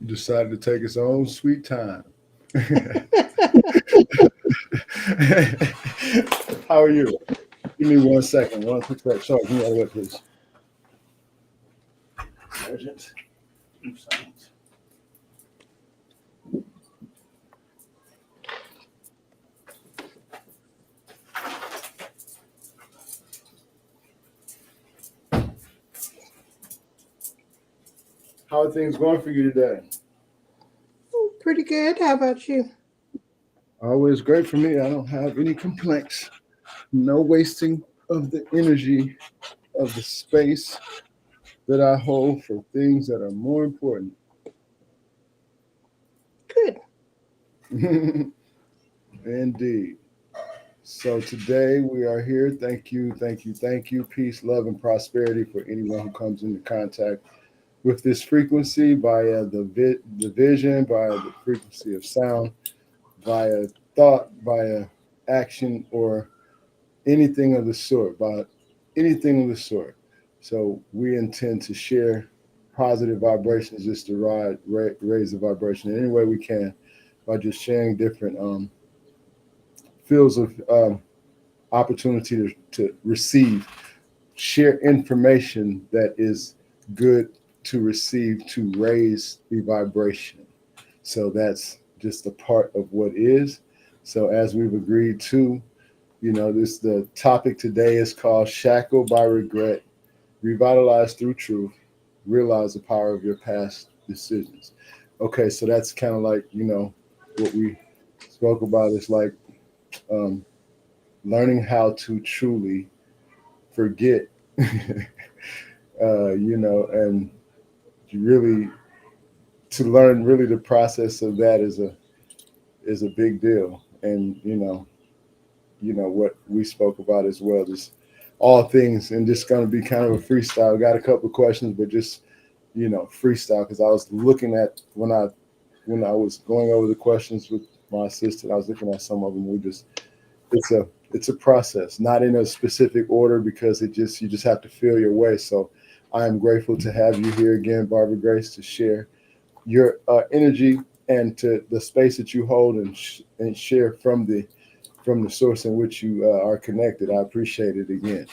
decided to take its own sweet time. How are you? Give me 1 second. One quick sec. Sorry, give me out of the way, please. Urgent. Silence. How are things going for you today? Pretty good. How about you? Always great for me. I don't have any complaints. No wasting of the energy of the space that I hold for things that are more important. Good. Indeed. So today we are here. Thank you, thank you, thank you. Peace, love, and prosperity for anyone who comes into contact with this frequency via the vision, via the frequency of sound, via thought, via action, or anything of the sort, by anything of the sort. So we intend to share positive vibrations just to raise the vibration in any way we can by just sharing different fields of opportunity to receive, share information that is good to receive to raise the vibration. So that's just a part of what is. So as we've agreed to, this the topic today is called Shackled by Regret, Revitalized through Truth, Realize the Power of Your Past Decisions. Okay, so that's kind of like, what we spoke about is like um, learning how to truly forget, and really to learn really the process of that is a big deal. And what we spoke about as well, just all things, and just going to be kind of a freestyle. Got a couple of questions, but just freestyle, because I was looking at when I was going over the questions with my assistant, I was looking at some of them. It's a process, not in a specific order, because you just have to feel your way. So I am grateful to have you here again, Barbara Grace, to share your energy and to the space that you hold, and share from the source in which you are connected. I appreciate it again.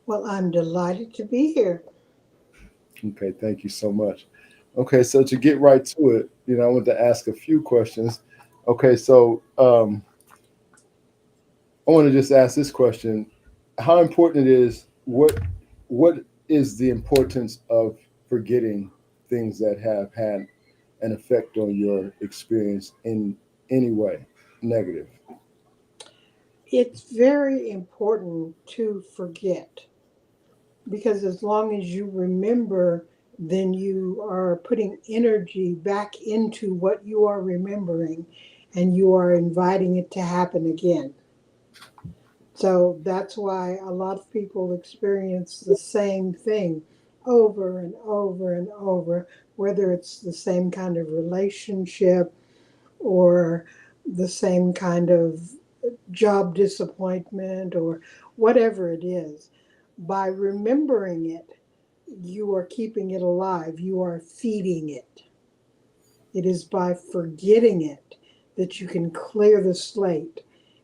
Well, I'm delighted to be here. Okay, thank you so much. Okay, so to get right to it, I want to ask a few questions. Okay, so I want to just ask this question: how important it is? What is the importance of forgetting things that have had an effect on your experience in any way, negative? It's very important to forget because as long as you remember, then you are putting energy back into what you are remembering and you are inviting it to happen again. So that's why a lot of people experience the same thing over and over and over, whether it's the same kind of relationship or the same kind of job disappointment or whatever it is. By remembering it, you are keeping it alive, you are feeding it. It is by forgetting it that you can clear the slate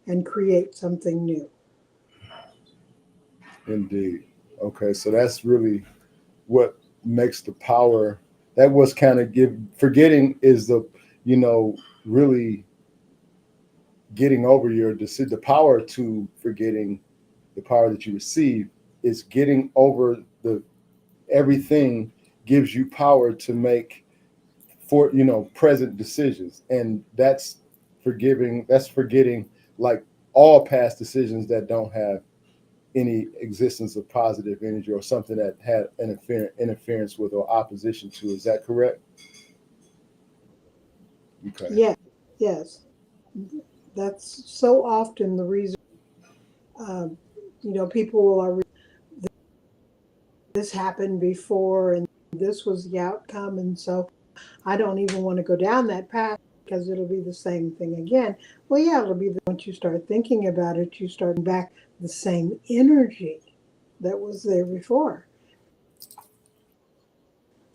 and create something new. Indeed. Okay, so that's really what makes the power. That was kind of give forgetting is really getting over your decision. The power to forgetting, the power that you receive is getting over the everything gives you power to make for present decisions, and that's forgetting, like all past decisions that don't have any existence of positive energy or something that had interference with or opposition to. Is that correct? Okay. Yes, yes. That's so often the reason, um, people are, this happened before and this was the outcome. And so I don't even want to go down that path because it'll be the same thing again. Well, yeah, it'll be once you start thinking about it, you start back the same energy that was there before.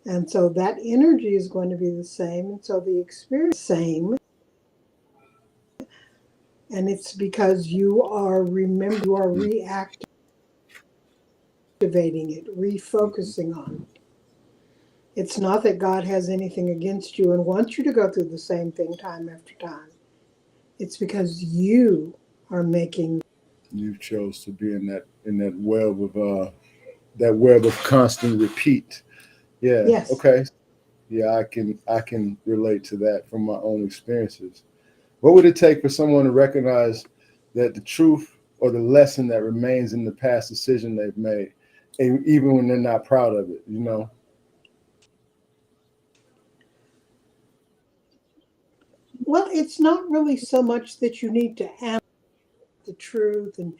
And so that energy is going to be the same. And so the experience is the same. And it's because you are reactivating it, refocusing on it. It's not that God has anything against you and wants you to go through the same thing time after time. It's because you are making. You chose to be in that web of constant repeat. Yeah. Yes. Okay. Yeah, I can relate to that from my own experiences. What would it take for someone to recognize that the truth or the lesson that remains in the past decision they've made, and even when they're not proud of it, you know? Well, it's not really so much that you need to analyze the truth and,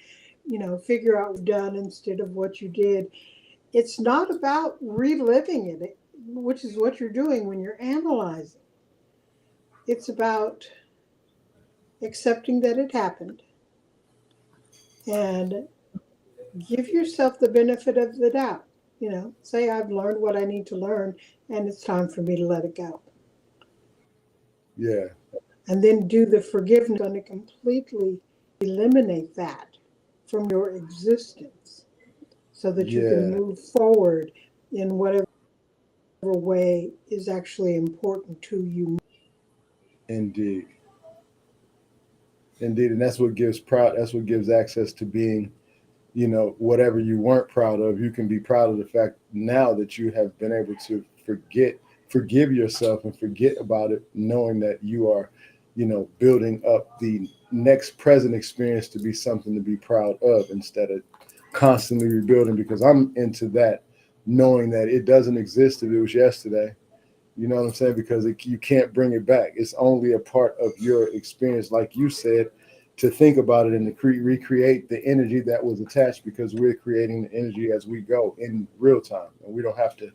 figure out what you've done instead of what you did. It's not about reliving it, which is what you're doing when you're analyzing. It's about accepting that it happened and give yourself the benefit of the doubt. Say, I've learned what I need to learn and it's time for me to let it go. Yeah, And then do the forgiveness and to completely eliminate that from your existence so that you can yeah, move forward in whatever way is actually important to you. indeed. Indeed. And that's what gives access to being, whatever you weren't proud of. You can be proud of the fact now that you have been able to forgive yourself and forget about it, knowing that you are, building up the next present experience to be something to be proud of instead of constantly rebuilding, because I'm into that, knowing that it doesn't exist if it was yesterday. You know what I'm saying? Because you can't bring it back. It's only a part of your experience, like you said, to think about it and to recreate the energy that was attached, because we're creating the energy as we go in real time. And we don't have to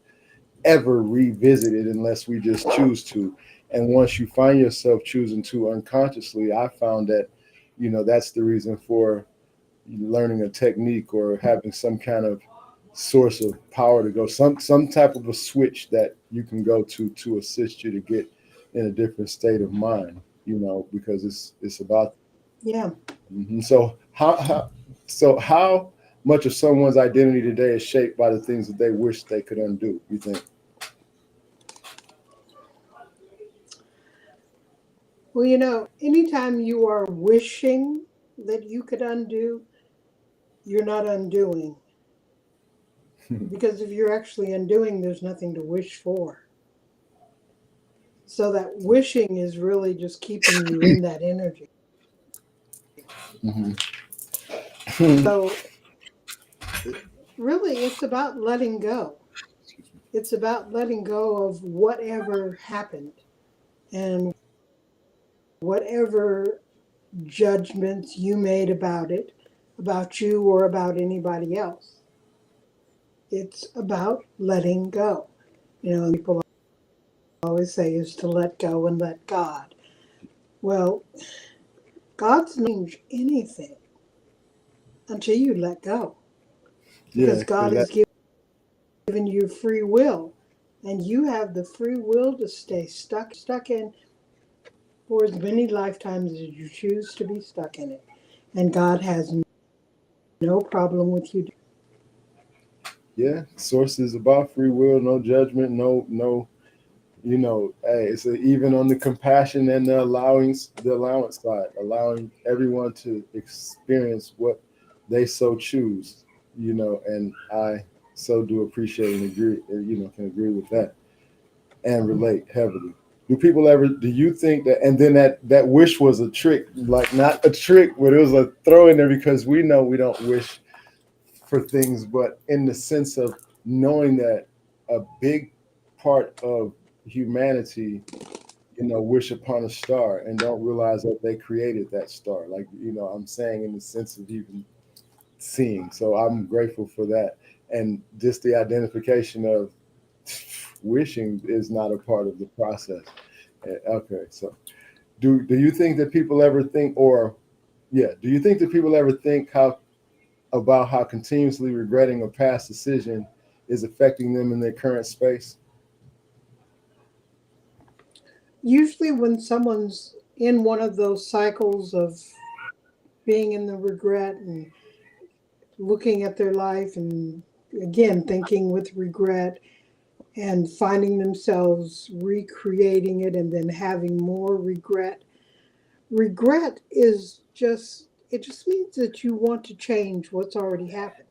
ever revisit it unless we just choose to. And once you find yourself choosing to unconsciously, I found that, that's the reason for learning a technique or having some kind of source of power to go, some type of a switch that you can go to assist you to get in a different state of mind, because it's about. Yeah. So how much of someone's identity today is shaped by the things that they wish they could undo, you think? Well, anytime you are wishing that you could undo, you're not undoing. Because if you're actually undoing, there's nothing to wish for. So that wishing is really just keeping you in that energy. Mm-hmm. So really, it's about letting go. It's about letting go of whatever happened and whatever judgments you made about it, about you or about anybody else. It's about letting go. People always say is to let go and let God. Well, God's not change anything until you let go, Yeah, because God because that. has given you free will, and you have the free will to stay stuck in for as many lifetimes as you choose to be stuck in it. And God has no problem with you. Yeah, source is about free will, no judgment, no. Hey, it's even on the compassion and the allowance side, allowing everyone to experience what they so choose, and I so do appreciate and agree, can agree with that and relate heavily. Do you think that, and then that wish was a trick, like not a trick, but it was a throw in there, because we know we don't wish for things, but in the sense of knowing that a big part of humanity, wish upon a star and don't realize that they created that star. Like, I'm saying in the sense of even seeing. So I'm grateful for that. And just the identification of wishing is not a part of the process. Okay. So do you think that people ever think, or yeah, do you think that people ever think about how continuously regretting a past decision is affecting them in their current space? Usually when someone's in one of those cycles of being in the regret and looking at their life and again thinking with regret and finding themselves recreating it and then having more regret. Regret is just, it just means that you want to change what's already happened,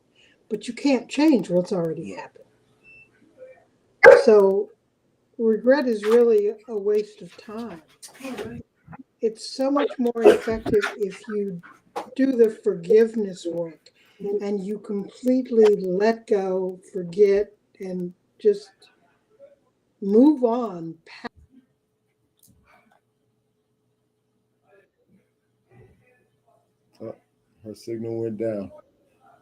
but you can't change what's already happened. So regret is really a waste of time. It's so much more effective if you do the forgiveness work and you completely let go, forget, and just move on. Oh, her signal went down.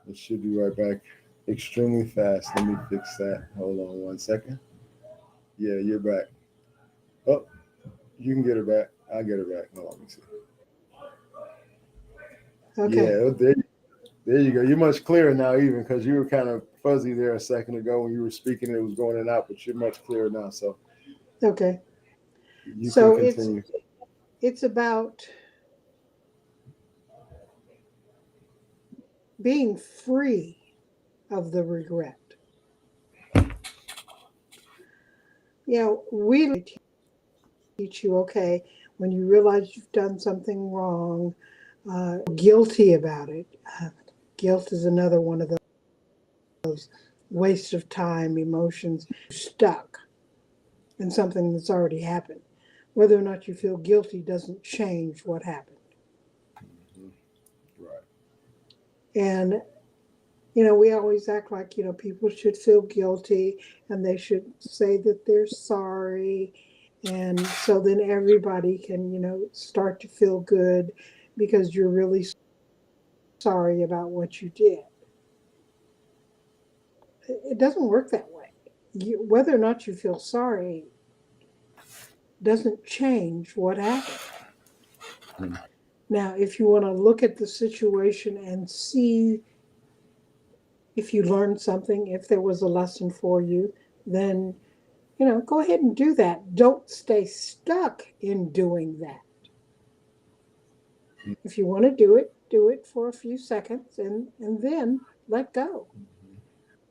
It should be right back extremely fast. Let me fix that. Hold on 1 second. Yeah, you're back. Oh, you can get her back. I'll get her back. Hold on, let me see. Yeah, Okay. there you go. You're much clearer now, even because you were kind of fuzzy there a second ago when you were speaking. It was going in and out, but you're much clearer now. So Okay. you can So continue. it's about being free of the regret. We teach you, okay, when you realize you've done something wrong, guilty about it. Guilt is another one of those waste of time emotions stuck in something that's already happened. Whether or not you feel guilty doesn't change what happened. Mhm. Right. And we always act like, people should feel guilty and they should say that they're sorry. And so then everybody can, start to feel good because you're really sorry about what you did. It doesn't work that way. Whether or not you feel sorry doesn't change what happened. Mm. Now, if you want to look at the situation and see if you learned something, if there was a lesson for you, then go ahead and do that. Don't stay stuck in doing that. If you want to do it for a few seconds and then let go.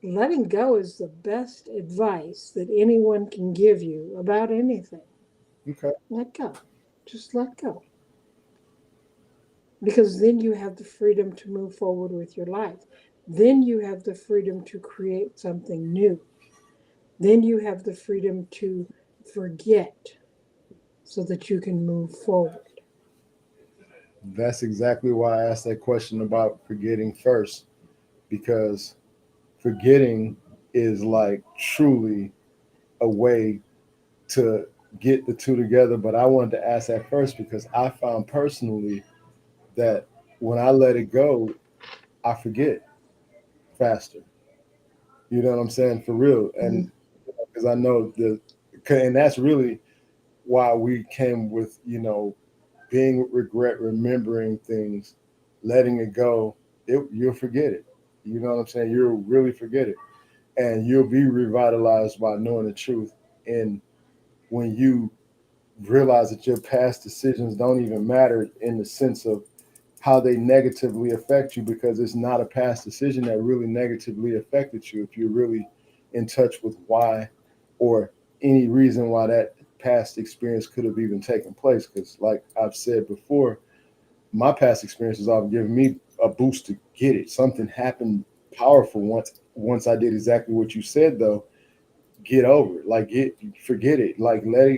Letting go is the best advice that anyone can give you about anything. Okay. Let go. Just let go. Because then you have the freedom to move forward with your life. Then you have the freedom to create something new. Then you have the freedom to forget so that you can move forward. That's exactly why I asked that question about forgetting first, because forgetting is like truly a way to get the two together. But I wanted to ask that first because I found personally that when I let it go, I forget faster. You know what I'm saying? For real. Mm-hmm. And because I know and that's really why we came with, being with regret, remembering things, letting it go, you'll forget it. You know what I'm saying? You'll really forget it. And you'll be revitalized by knowing the truth. And when you realize that your past decisions don't even matter in the sense of how they negatively affect you, because it's not a past decision that really negatively affected you if you're really in touch with why or any reason why that past experience could have even taken place. Because like I've said before, my past experiences have given me a boost to get it. Something happened powerful once I did exactly what you said though. Get over it. Like forget it. Like let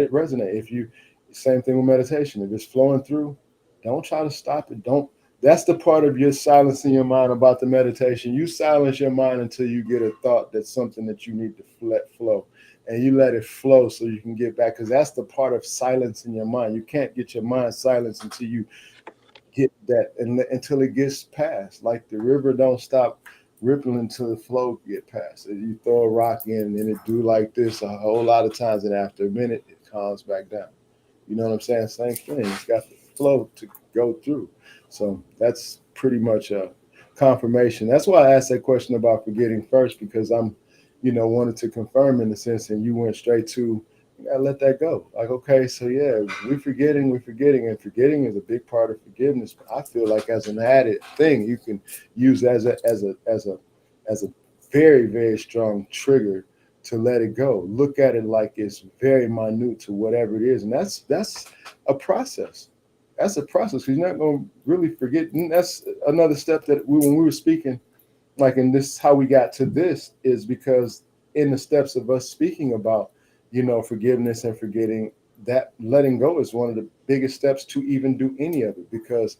it resonate. If you same thing with meditation. If it's flowing through, don't try to stop it. Don't That's the part of your silencing your mind about the meditation. You silence your mind until you get a thought that's something that you need to let flow. And you let it flow so you can get back. Because that's the part of silencing your mind. You can't get your mind silenced until you get that and until it gets past. Like the river don't stop rippling until the flow get past. You throw a rock in and it do like this a whole lot of times, and after a minute it calms back down. You know what I'm saying? Same thing. It's got the flow to go through. So that's pretty much a confirmation. That's why I asked that question about forgetting first, because I'm, wanted to confirm in the sense, and you went straight to You gotta let that go. Like, okay, so yeah, we're forgetting, and forgetting is a big part of forgiveness. I feel like as an added thing, you can use as a very, very strong trigger to let it go. Look at it like it's very minute to whatever it is, and that's a process. That's a process. He's not going to really forget. And that's another step that when we were speaking, like, and this how we got to this is because in the steps of us speaking about, forgiveness and forgetting, that letting go is one of the biggest steps to even do any of it, because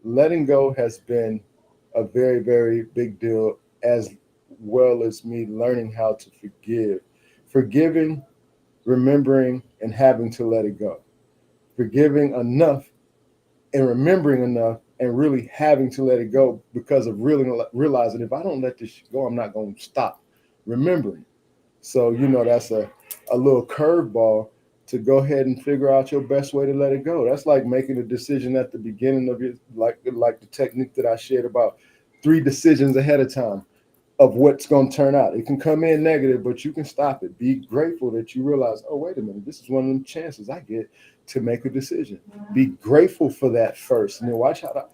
letting go has been a very, very big deal, as well as me learning how to forgive. Forgiving, remembering, and having to let it go. Forgiving enough and remembering enough and really having to let it go, because of really realizing if I don't let this go, I'm not going to stop remembering. So, that's a little curveball to go ahead and figure out your best way to let it go. That's like making a decision at the beginning of your, like the technique that I shared about 3 decisions ahead of time of what's going to turn out. It can come in negative, but you can stop it. Be grateful that you realize, oh, wait a minute, this is one of them chances I get to make a decision. Be grateful for that first, and then watch how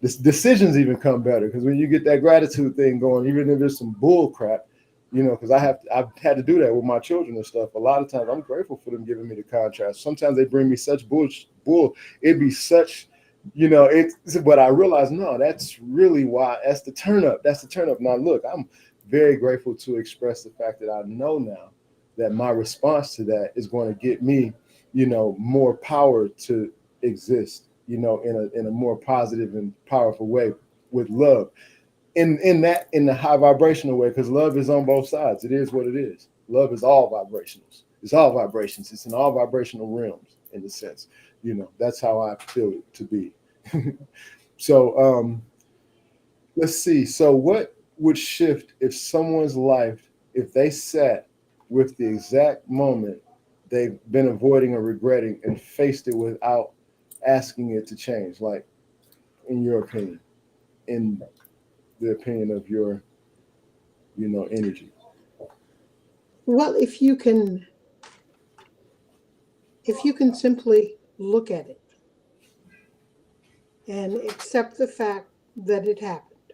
the decisions even come better. Because when you get that gratitude thing going, even if there's some bull crap, because I've had to do that with my children and stuff. A lot of times I'm grateful for them giving me the contrast. Sometimes they bring me such bull. It'd be such, but I realize, no, that's really why. That's the turn up. That's the turn up. Now look, I'm very grateful to express the fact that I know now that my response to that is going to get me, more power to exist, in a more positive and powerful way, with love, in the high vibrational way, because love is on both sides. It is what it is. Love is all vibrationals. It's all vibrations. It's in all vibrational realms, in a sense. That's how I feel it to be. So let's see. So what would shift if someone's life, if they sat with the exact moment they've been avoiding or regretting and faced it without asking it to change? Like, in your opinion, in the opinion of your, energy. Well, if you can simply look at it and accept the fact that it happened,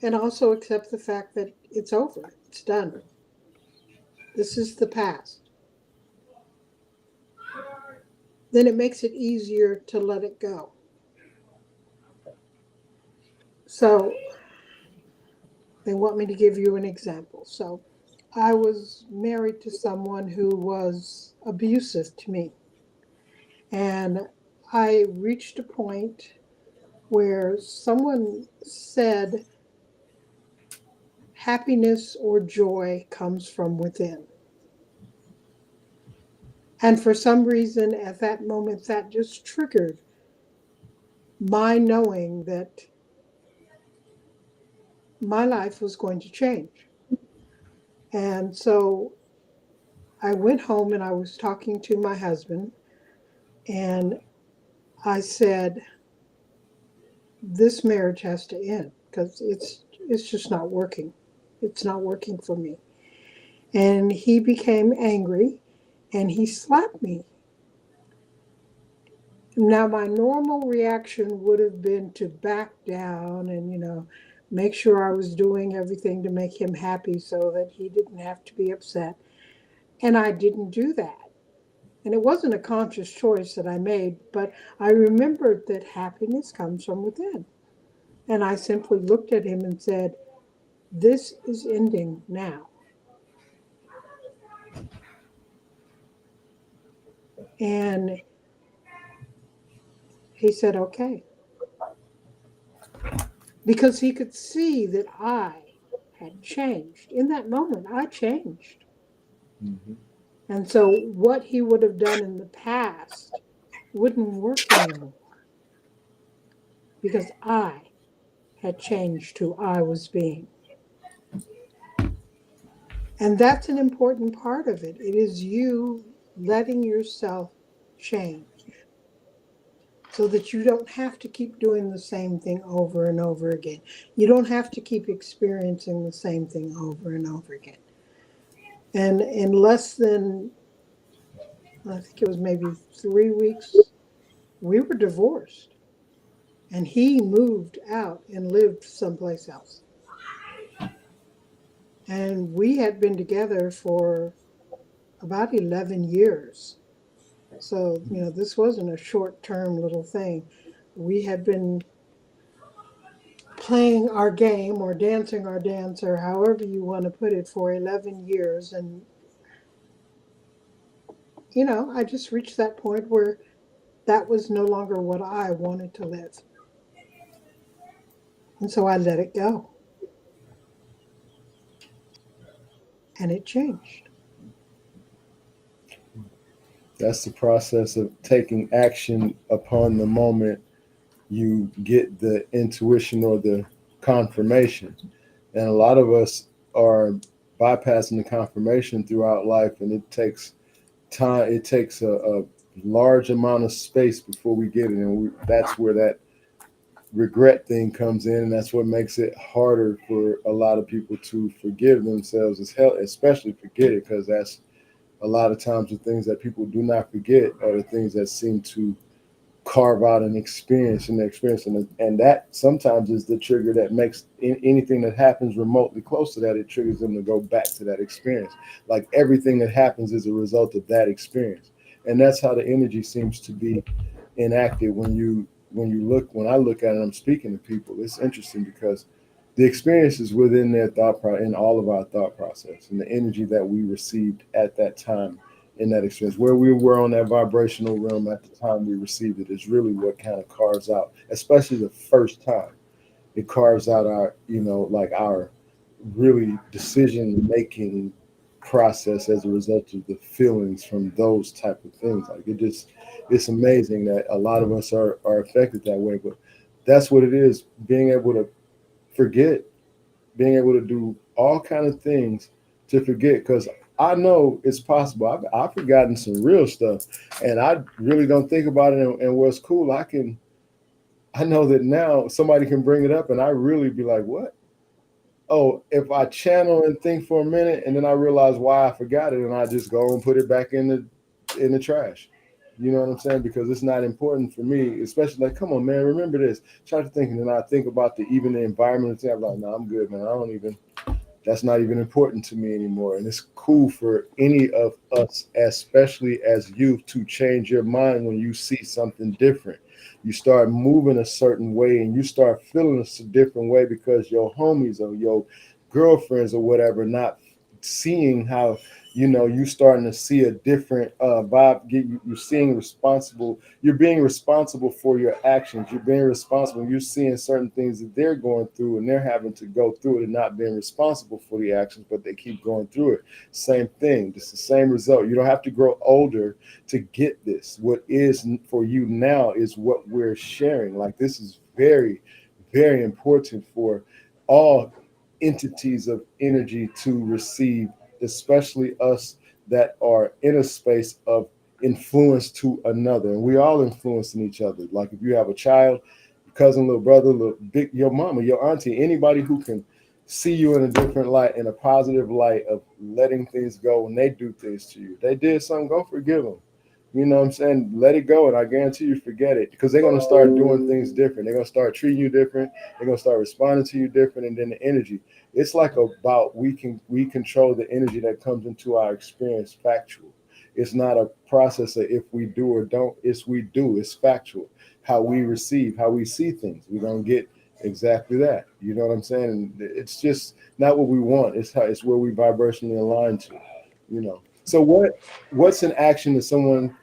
and also accept the fact that it's over, it's done. This is the past. Then it makes it easier to let it go. So they want me to give you an example. So I was married to someone who was abusive to me. And I reached a point where someone said, happiness or joy comes from within. And for some reason, at that moment, that just triggered my knowing that my life was going to change. And so I went home and I was talking to my husband, and I said, this marriage has to end because it's just not working. It's not working for me. And he became angry and he slapped me. Now, my normal reaction would have been to back down and, make sure I was doing everything to make him happy so that he didn't have to be upset. And I didn't do that. And it wasn't a conscious choice that I made, but I remembered that happiness comes from within. And I simply looked at him and said, this is ending now. And he said, okay. Because he could see that I had changed. In that moment, I changed. Mm-hmm. And so what he would have done in the past wouldn't work anymore because I had changed who I was being. And that's an important part of it. It is you letting yourself change so that you don't have to keep doing the same thing over and over again. You don't have to keep experiencing the same thing over and over again. And in less than, I think it was maybe 3 weeks, we were divorced. And he moved out and lived someplace else. And we had been together for about 11 years. So, this wasn't a short term little thing. We had been playing our game or dancing our dance or however you want to put it for 11 years. And, I just reached that point where that was no longer what I wanted to live. And so I let it go and it changed. That's the process of taking action upon the moment you get the intuition or the confirmation. And a lot of us are bypassing the confirmation throughout life, and it takes time. It takes a large amount of space before we get it, and that's where that regret thing comes in, and that's what makes it harder for a lot of people to forgive themselves as hell, especially forget it, because that's a lot of times the things that people do not forget are the things that seem to carve out an experience in their experience, and that sometimes is the trigger that makes anything that happens remotely close to that, it triggers them to go back to that experience. Like everything that happens is a result of that experience, and that's how the energy seems to be enacted when I look at it. I'm speaking to people. It's interesting because the experience is within their in all of our thought process, and the energy that we received at that time in that experience, where we were on that vibrational realm at the time we received it, is really what kind of carves out, especially the first time. It carves out our, like our really decision making process as a result of the feelings from those type of things. Like it's amazing that a lot of us are affected that way, but that's what it is. Being able to forget, being able to do all kind of things to forget, because I know it's possible. I've forgotten some real stuff, and I really don't think about it. And what's cool, I know that now somebody can bring it up, and I really be like, what? Oh, if I channel and think for a minute, and then I realize why I forgot it, and I just go and put it back in the trash. You know what I'm saying? Because it's not important for me, especially like, come on, man, remember this. Try to think, and then I think about even the environment. And I'm like, no, I'm good, man. I don't even. That's not even important to me anymore. And it's cool for any of us, especially as youth, to change your mind when you see something different. You start moving a certain way and you start feeling a different way because your homies or your girlfriends or whatever not seeing how you starting to see a different vibe. You're seeing responsible. You're being responsible for your actions. You're being responsible. You're seeing certain things that they're going through, and they're having to go through it and not being responsible for the actions, but they keep going through it. Same thing. It's the same result. You don't have to grow older to get this. What is for you now is what we're sharing. Like this is very, very important for all entities of energy to receive, especially us that are in a space of influence to another. And we all influencing each other. Like if you have a child, cousin, little brother, your mama, your auntie, anybody who can see you in a different light, in a positive light of letting things go when they do things to you. They did something, go forgive them. You know what I'm saying? Let it go, and I guarantee you forget it, because they're going to start doing things different. They're going to start treating you different. They're going to start responding to you different, and then the energy. It's like about we control the energy that comes into our experience. Factual. It's not a process of if we do or don't. It's we do. It's factual. How we receive, how we see things. We're going to get exactly that. You know what I'm saying? And it's just not what we want. It's where we vibrationally align to. So what's an action that someone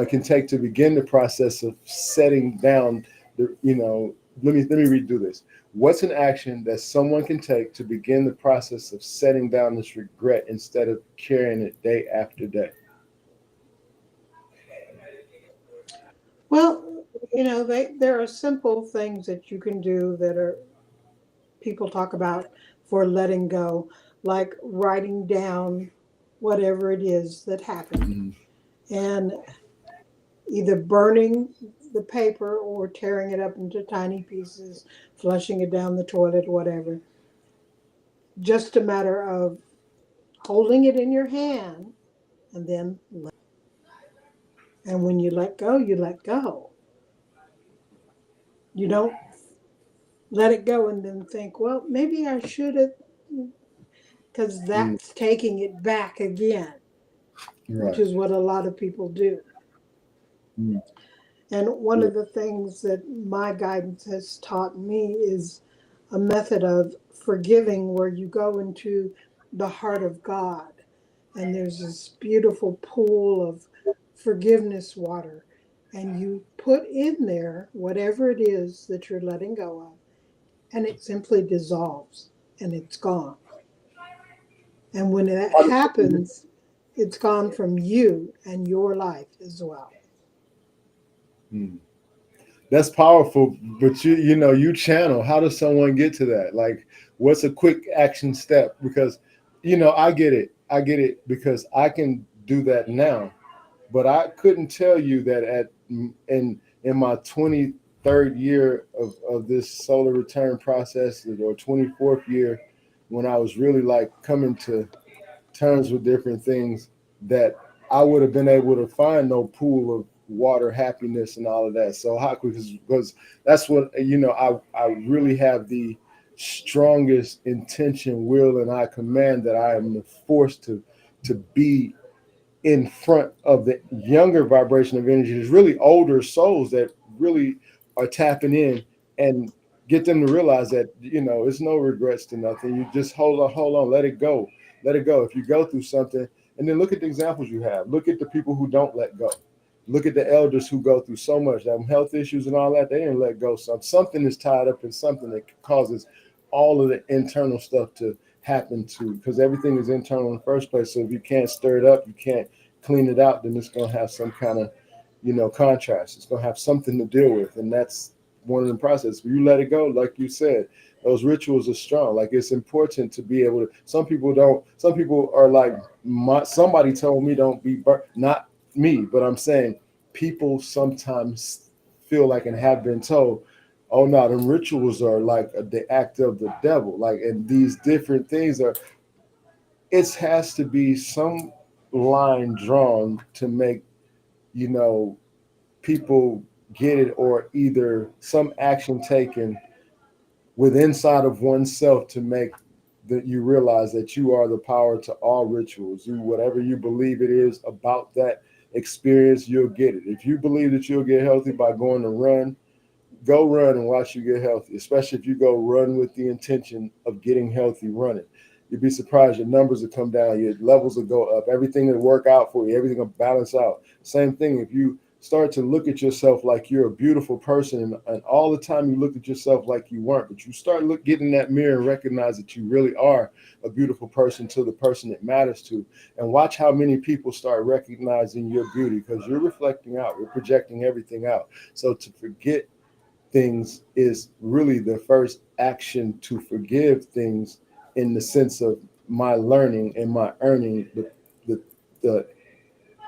can take to begin the process of setting down let me redo this. What's an action that someone can take to begin the process of setting down this regret instead of carrying it day after day? Well, there are simple things that you can do that are people talk about for letting go, like writing down whatever it is that happened Mm-hmm. and either burning the paper or tearing it up into tiny pieces, flushing it down the toilet, whatever. Just a matter of holding it in your hand, and then and when you let go, you let go. You don't let it go and then think, well, maybe I should have, because Mm, that's taking it back again, which right. is what a lot of people do. Mm, And one yeah. of the things that my guidance has taught me is a method of forgiving where you go into the heart of God and there's this beautiful pool of forgiveness water, and you put in there whatever it is that you're letting go of, and it simply dissolves and it's gone. And when that happens, it's gone from you and your life as well. Mm. That's powerful, but you channel. How does someone get to that? Like, what's a quick action step? Because, I get it. I get it because I can do that now, but I couldn't tell you that in my 23rd year of this solar return process, or 24th year, when I was really like coming to terms with different things, that I would have been able to find no pool of water happiness and all of that. So how, because that's what I really have the strongest intention, will, and I command that I am forced to be in front of the younger vibration of energy. There's really older souls that really are tapping in, and get them to realize that it's no regrets to nothing. You just hold on, let it go, let it go. If you go through something, and then look at the examples you have. Look at the people who don't let go. Look at the elders who go through so much, them health issues and all that. They didn't let go. Something is tied up in something that causes all of the internal stuff to happen to, because everything is internal in the first place. So if you can't stir it up, you can't clean it out, then it's going to have some kind of contrast. It's going to have something to deal with, and that's one of the processes. When you let it go, like you said, those rituals are strong. Like, it's important to be able to. Some people don't. Some people are like, somebody told me don't be burnt. Not me, but I'm saying people sometimes feel like, and have been told, oh no, them rituals are like the act of the devil. Like, and these different things are. It has to be some line drawn to make you know people get it, or either some action taken with inside of oneself to make that you realize that you are the power to all rituals. You, whatever you believe it is about that experience, you'll get it. If you believe that you'll get healthy by going to run, go run and watch you get healthy, especially if you go run with the intention of getting healthy running. You'd be surprised, your numbers will come down, your levels will go up, everything will work out for you, everything will balance out. Same thing if you start to look at yourself like you're a beautiful person, and all the time you looked at yourself like you weren't, but you start getting in that mirror and recognize that you really are a beautiful person to the person it matters to, and watch how many people start recognizing your beauty, because you're reflecting out, you're projecting everything out. So to forget things is really the first action to forgive things, in the sense of my learning and my earning the the,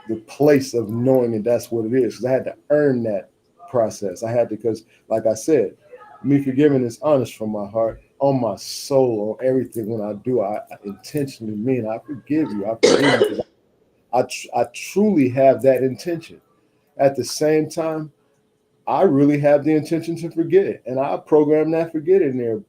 the place of knowing that that's what it is. Because I had to earn that process. I had to, because like I said, me forgiving is honest from my heart, on my soul, on everything. When I do, I intentionally mean I forgive you. I forgive you because I truly have that intention. At the same time, I really have the intention to forget it, and I program that forget in there.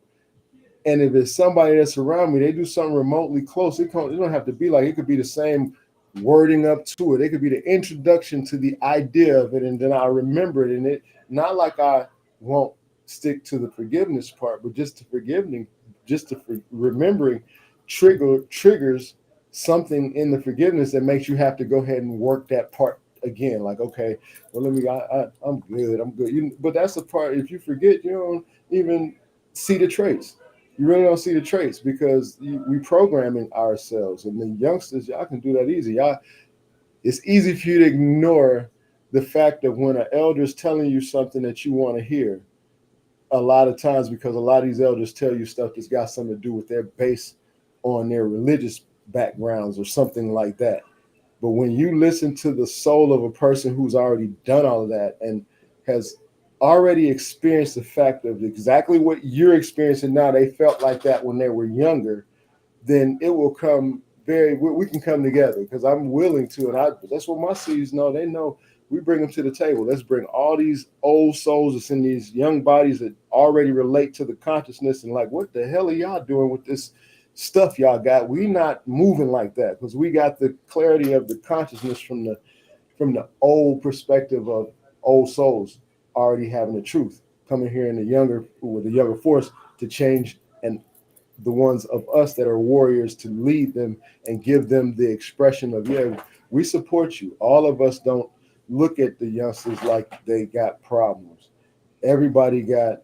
And if it's somebody that's around me, they do something remotely close. It don't have to be like, it could be the same wording up to it. It could be the introduction to the idea of it, and then I remember it. And it, not like I won't stick to the forgiveness part, but just to forgiving, just to remembering, triggers something in the forgiveness that makes you have to go ahead and work that part again. Like, okay, well, I'm good. I'm good. But that's the part. If you forget, you don't even see the trace. You really don't see the traits, because we programming ourselves. And the youngsters, y'all can do that easy. Y'all, it's easy for you to ignore the fact that when an elder is telling you something that you want to hear, a lot of times, because a lot of these elders tell you stuff that's got something to do with their base on their religious backgrounds or something like that. But when you listen to the soul of a person who's already done all of that and has already experienced the fact of exactly what you're experiencing now, they felt like that when they were younger, then it will come we can come together because I'm willing to, and that's what my seeds know. They know we bring them to the table. Let's bring all these old souls that's in these young bodies that already relate to the consciousness, and like, what the hell are y'all doing with this stuff y'all got? We not moving like that because we got the clarity of the consciousness from the old perspective of old souls already having the truth, coming here in the younger with the younger force to change, and the ones of us that are warriors to lead them and give them the expression of, yeah, we support you. All of us don't look at the youngsters like they got problems. Everybody got,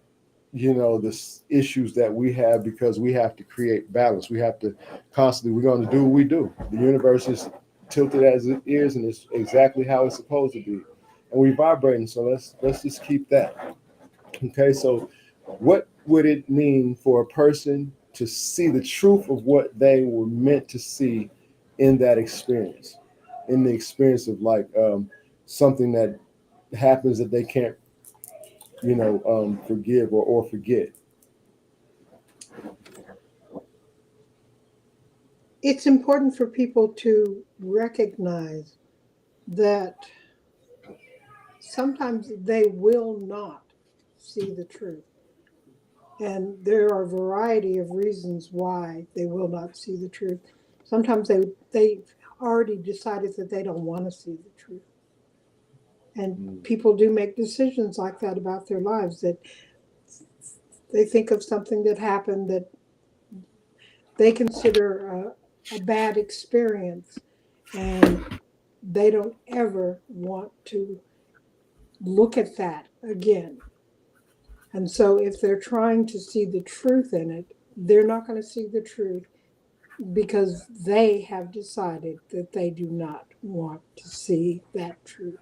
the issues that we have because we have to create balance. We have to constantly, we're going to do what we do. The universe is tilted as it is, and it's exactly how it's supposed to be. And we vibrating, so let's just keep that. Okay, so what would it mean for a person to see the truth of what they were meant to see in that experience, in the experience of like something that happens that they can't, forgive or forget? It's important for people to recognize that sometimes they will not see the truth. And there are a variety of reasons why they will not see the truth. Sometimes they've already decided that they don't want to see the truth. And people do make decisions like that about their lives, that they think of something that happened that they consider a bad experience, and they don't ever want to look at that again. And so if they're trying to see the truth in it, they're not going to see the truth because they have decided that they do not want to see that truth.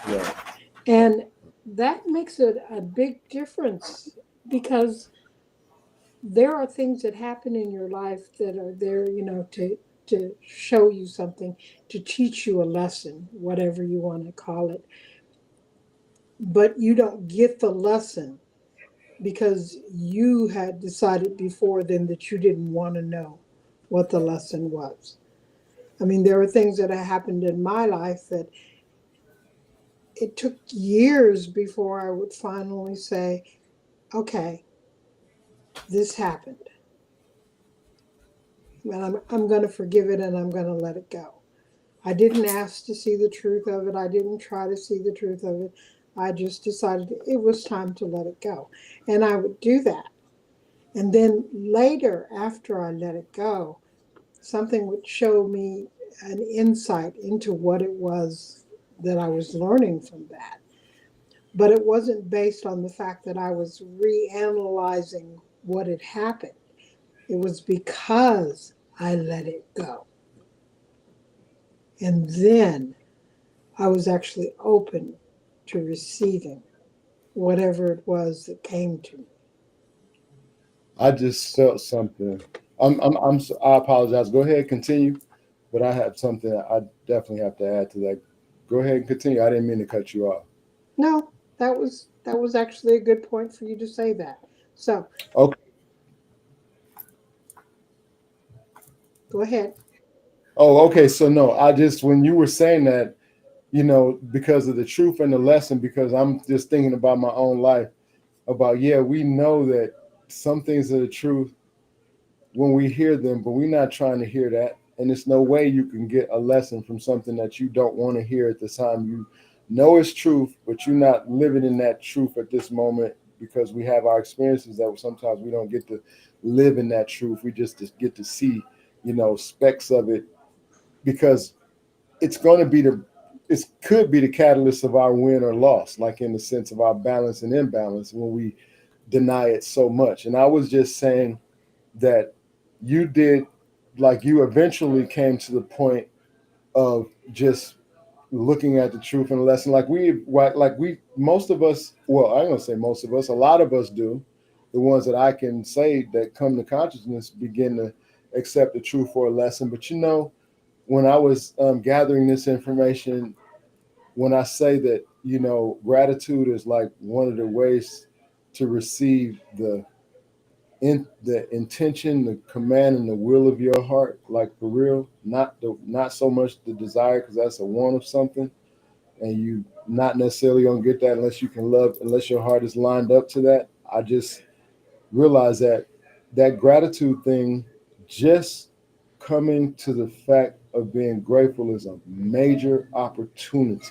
Yeah. And that makes it a big difference because there are things that happen in your life that are there, to show you something, to teach you a lesson, whatever you want to call it. But you don't get the lesson because you had decided before then that you didn't want to know what the lesson was. I mean, there were things that have happened in my life that it took years before I would finally say, okay, this happened. And I'm going to forgive it and I'm going to let it go. I didn't ask to see the truth of it. I didn't try to see the truth of it. I just decided it was time to let it go. And I would do that. And then later, after I let it go, something would show me an insight into what it was that I was learning from that. But it wasn't based on the fact that I was reanalyzing what had happened. It was because I let it go. And then I was actually open to receiving whatever it was that came to me. I just felt something. I apologize. Go ahead, continue. But I have something I definitely have to add to that. Go ahead and continue. I didn't mean to cut you off. No, that was actually a good point for you to say that. So Okay. go ahead. Oh, okay. So no, I just when you were saying that, because of the truth and the lesson, because I'm just thinking about my own life, about, yeah, we know that some things are the truth when we hear them, but we're not trying to hear that. And there's no way you can get a lesson from something that you don't want to hear at the time. You know it's truth, but you're not living in that truth at this moment because we have our experiences that sometimes we don't get to live in that truth. We just get to see, specks of it because it's going to be it could be the catalyst of our win or loss, like in the sense of our balance and imbalance when we deny it so much. And I was just saying that you did, like, you eventually came to the point of just looking at the truth and the lesson, most of us, well, I'm gonna say most of us, a lot of us do, the ones that I can say that come to consciousness begin to accept the truth for a lesson. But when I was gathering this information, when I say that, gratitude is like one of the ways to receive in the intention, the command, and the will of your heart, like for real, not so much the desire, because that's a want of something, and you not necessarily gonna get that unless you can love, unless your heart is lined up to that. I just realized that that gratitude thing, just coming to the fact of being grateful, is a major opportunity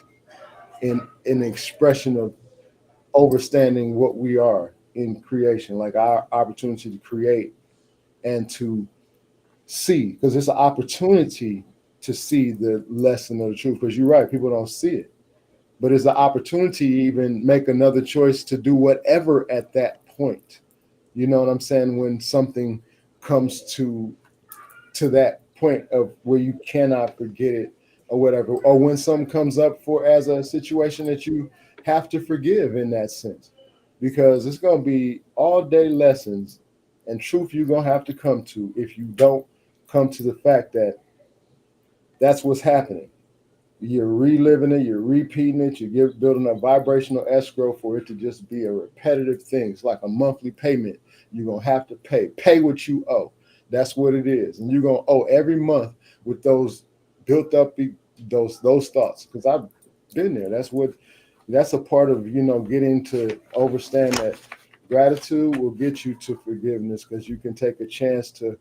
in the expression of understanding what we are in creation, like our opportunity to create and to see, because it's an opportunity to see the lesson of the truth. Because you're right, people don't see it, but it's an opportunity to even make another choice to do whatever at that point. You know what I'm saying? When something comes to that point of where you cannot forget it or whatever, or when something comes up for as a situation that you have to forgive in that sense, because it's going to be all day lessons and truth you're going to have to come to if you don't come to the fact that that's what's happening. You're reliving it, you're repeating it, you're building a vibrational escrow for it to just be a repetitive thing. It's like a monthly payment. You're gonna have to pay what you owe. That's what it is, and you're gonna owe every month with those built up those thoughts. Because I've been there. That's a part of getting to understand that gratitude will get you to forgiveness, because you can take a chance to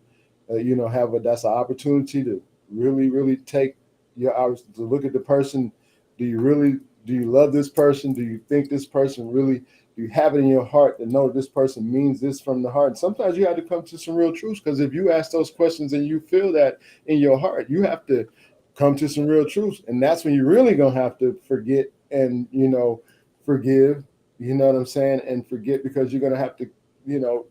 have that's an opportunity to really take your hours to look at the person. Do you love this person? Do you think this person really, do you have it in your heart to know this person means this from the heart? And sometimes you have to come to some real truths, because if you ask those questions and you feel that in your heart, you have to come to some real truths. And that's when you're really gonna have to forget and forgive, you know what I'm saying, and forget, because you're gonna have to, you know,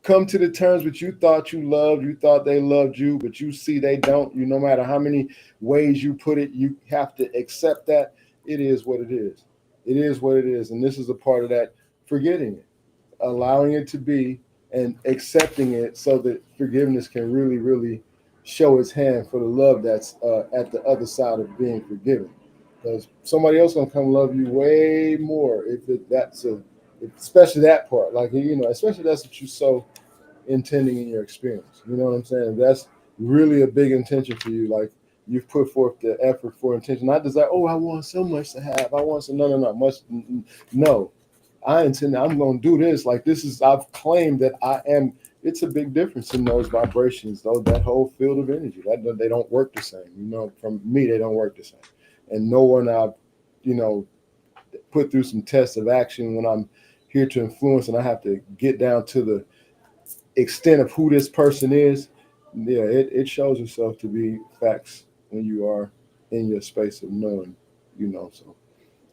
come to the terms with you thought you loved, you thought they loved you, but you see they don't. No matter how many ways you put it, you have to accept that it is what it is. It is what it is. And this is a part of that, forgetting it, allowing it to be, and accepting it, so that forgiveness can really show its hand for the love that's at the other side of being forgiven. Because somebody else gonna come love you way more especially that part, like especially that's what you so intending in your experience. You know what I'm saying? If that's really a big intention for you, like you've put forth the effort for intention, not desire. Oh, I want so much to have. I want so no much. No, I intend. I'm going to do this. Like this is. I've claimed that I am. It's a big difference in those vibrations, though. That whole field of energy. That they don't work the same. From me, they don't work the same. And no one I've, you know, put through some tests of action when I'm here to influence, and I have to get down to the extent of who this person is. Yeah, it shows itself to be facts when you are in your space of knowing, so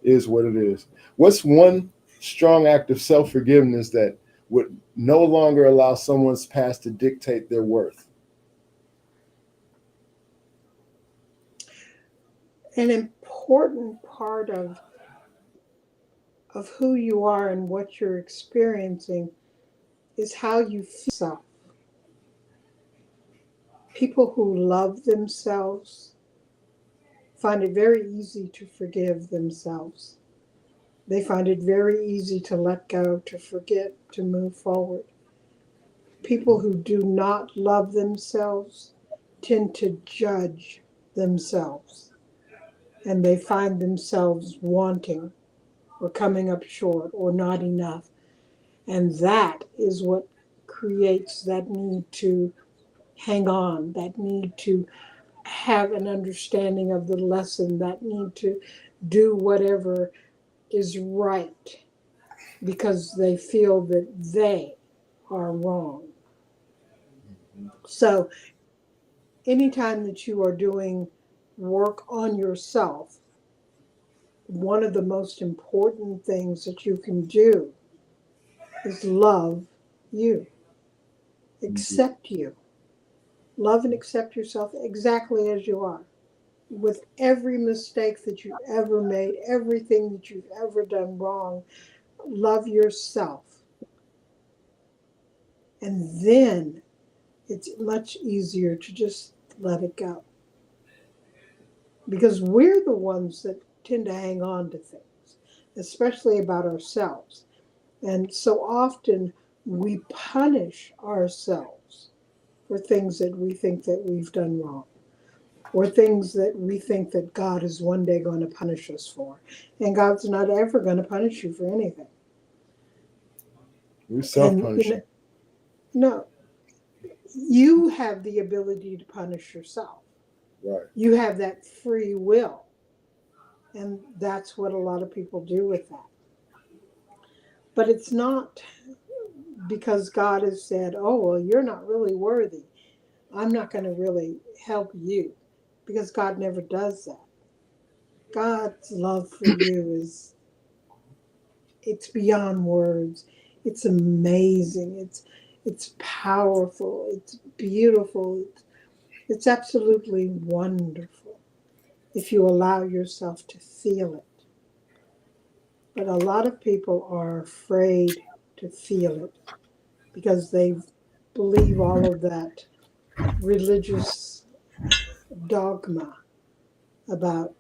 it is what it is. What's one strong act of self-forgiveness that would no longer allow someone's past to dictate their worth? An important part of who you are and what you're experiencing is how you feel. People who love themselves find it very easy to forgive themselves. They find it very easy to let go, to forget, to move forward. People who do not love themselves tend to judge themselves, and they find themselves wanting or coming up short or not enough. And that is what creates that need to hang on, that need to have an understanding of the lesson, that need to do whatever is right because they feel that they are wrong. So, anytime that you are doing work on yourself, one of the most important things that you can do is love you, accept you, love and accept yourself exactly as you are, with every mistake that you've ever made, everything that you've ever done wrong. Love yourself. And then it's much easier to just let it go. Because we're the ones that tend to hang on to things, especially about ourselves. And so often we punish ourselves for things that we think that we've done wrong, or things that we think that God is one day going to punish us for. And God's not ever going to punish you for anything. We're And self-punishing. no, you have the ability to punish yourself. Right. You have that free will. And that's what a lot of people do with that. But it's not because God has said, oh, well, you're not really worthy. I'm not going to really help you, because God never does that. God's love for you it's beyond words. It's amazing. It's powerful. It's beautiful. It's absolutely wonderful if you allow yourself to feel it. But a lot of people are afraid to feel it because they believe all of that religious dogma about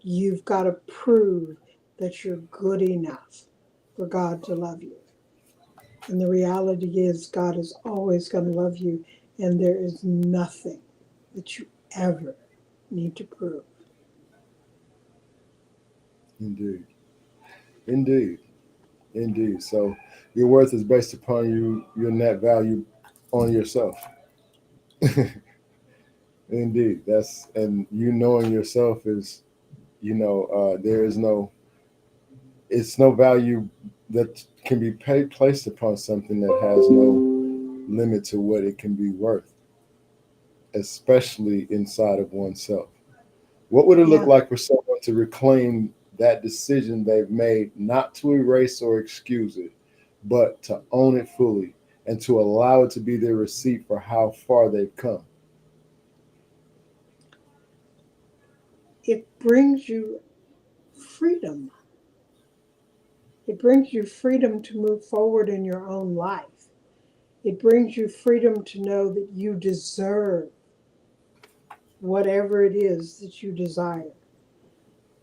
you've got to prove that you're good enough for God to love you. And the reality is, God is always going to love you, and there is nothing that you ever need to prove. Indeed. Indeed. Indeed. So your worth is based upon your net value on yourself. Indeed. And you knowing yourself is, there is it's no value that can be placed upon something that has no limit to what it can be worth, especially inside of oneself. What would it look Yeah, like for someone to reclaim that decision they've made, not to erase or excuse it, but to own it fully and to allow it to be their receipt for how far they've come? it brings you freedom. It brings you freedom to move forward in your own life. It brings you freedom to know that you deserve whatever it is that you desire.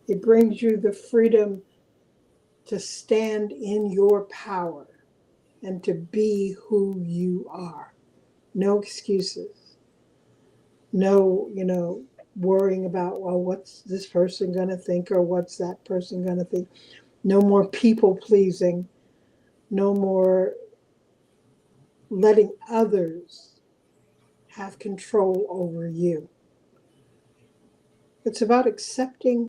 It brings you the freedom to stand in your power and to be who you are. No excuses. No, worrying about, well, what's this person going to think, or what's that person going to think. No more people pleasing. No more letting others have control over you. It's about accepting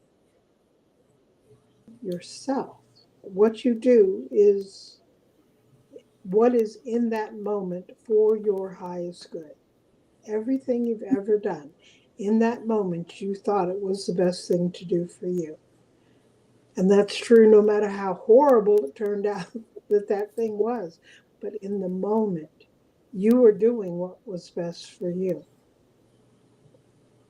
yourself. What you do is what is in that moment for your highest good. Everything you've ever done, in that moment, you thought it was the best thing to do for you. And that's true no matter how horrible it turned out that thing was. But in the moment, you were doing what was best for you.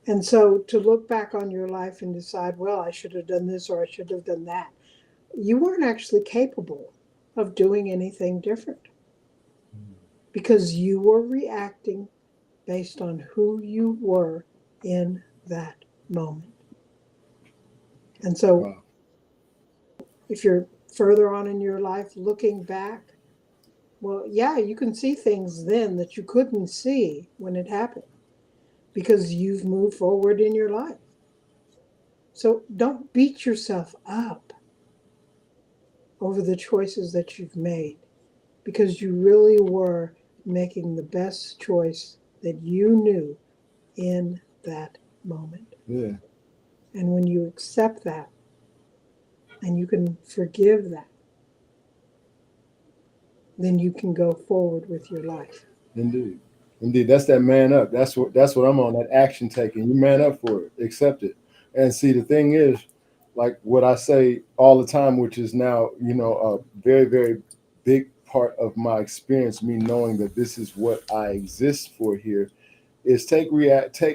And so to look back on your life and decide, well, I should have done this or I should have done that, you weren't actually capable of doing anything different because you were reacting based on who you were in that moment. And so Wow. if you're further on in your life looking back, well, yeah, you can see things then that you couldn't see when it happened because you've moved forward in your life. So don't beat yourself up over the choices that you've made because you really were making the best choice that you knew in that moment. Yeah. And when you accept that and you can forgive that, then you can go forward with your life. Indeed. Indeed. That's that man up. That's what I'm on, that action taking. You man up for it. Accept it. And see, the thing is, like what I say all the time, which is now, a very, very big part of my experience, me knowing that this is what I exist for here, is take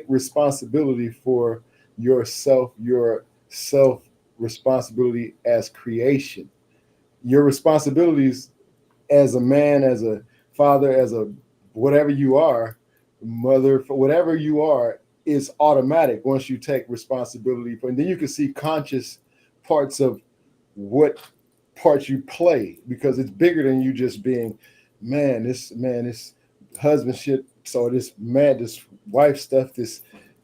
responsibility for your self responsibility as creation. Your responsibilities as a man, as a father, as a whatever you are, mother, whatever you are, is automatic once you take responsibility for, and then you can see conscious parts of what part you play because it's bigger than you just being this husband shit, so this wife stuff, this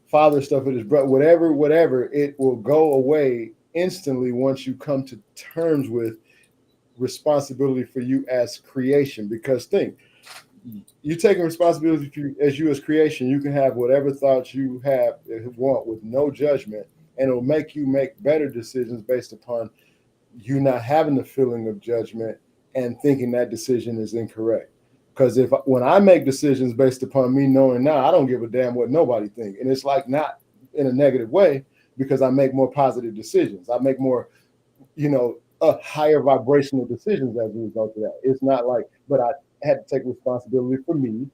father stuff with his brother, whatever, it will go away instantly once you come to terms with responsibility for you as creation. Because think, you taking responsibility for you as creation, you can have whatever thoughts you want with no judgment, and it'll make you make better decisions based upon you not having the feeling of judgment and thinking that decision is incorrect. Because if when I make decisions based upon me knowing now, I don't give a damn what nobody think, and it's like not in a negative way, because I make more positive decisions. I make more, higher vibrational decisions as a result of that. It's not like, but I had to take responsibility for me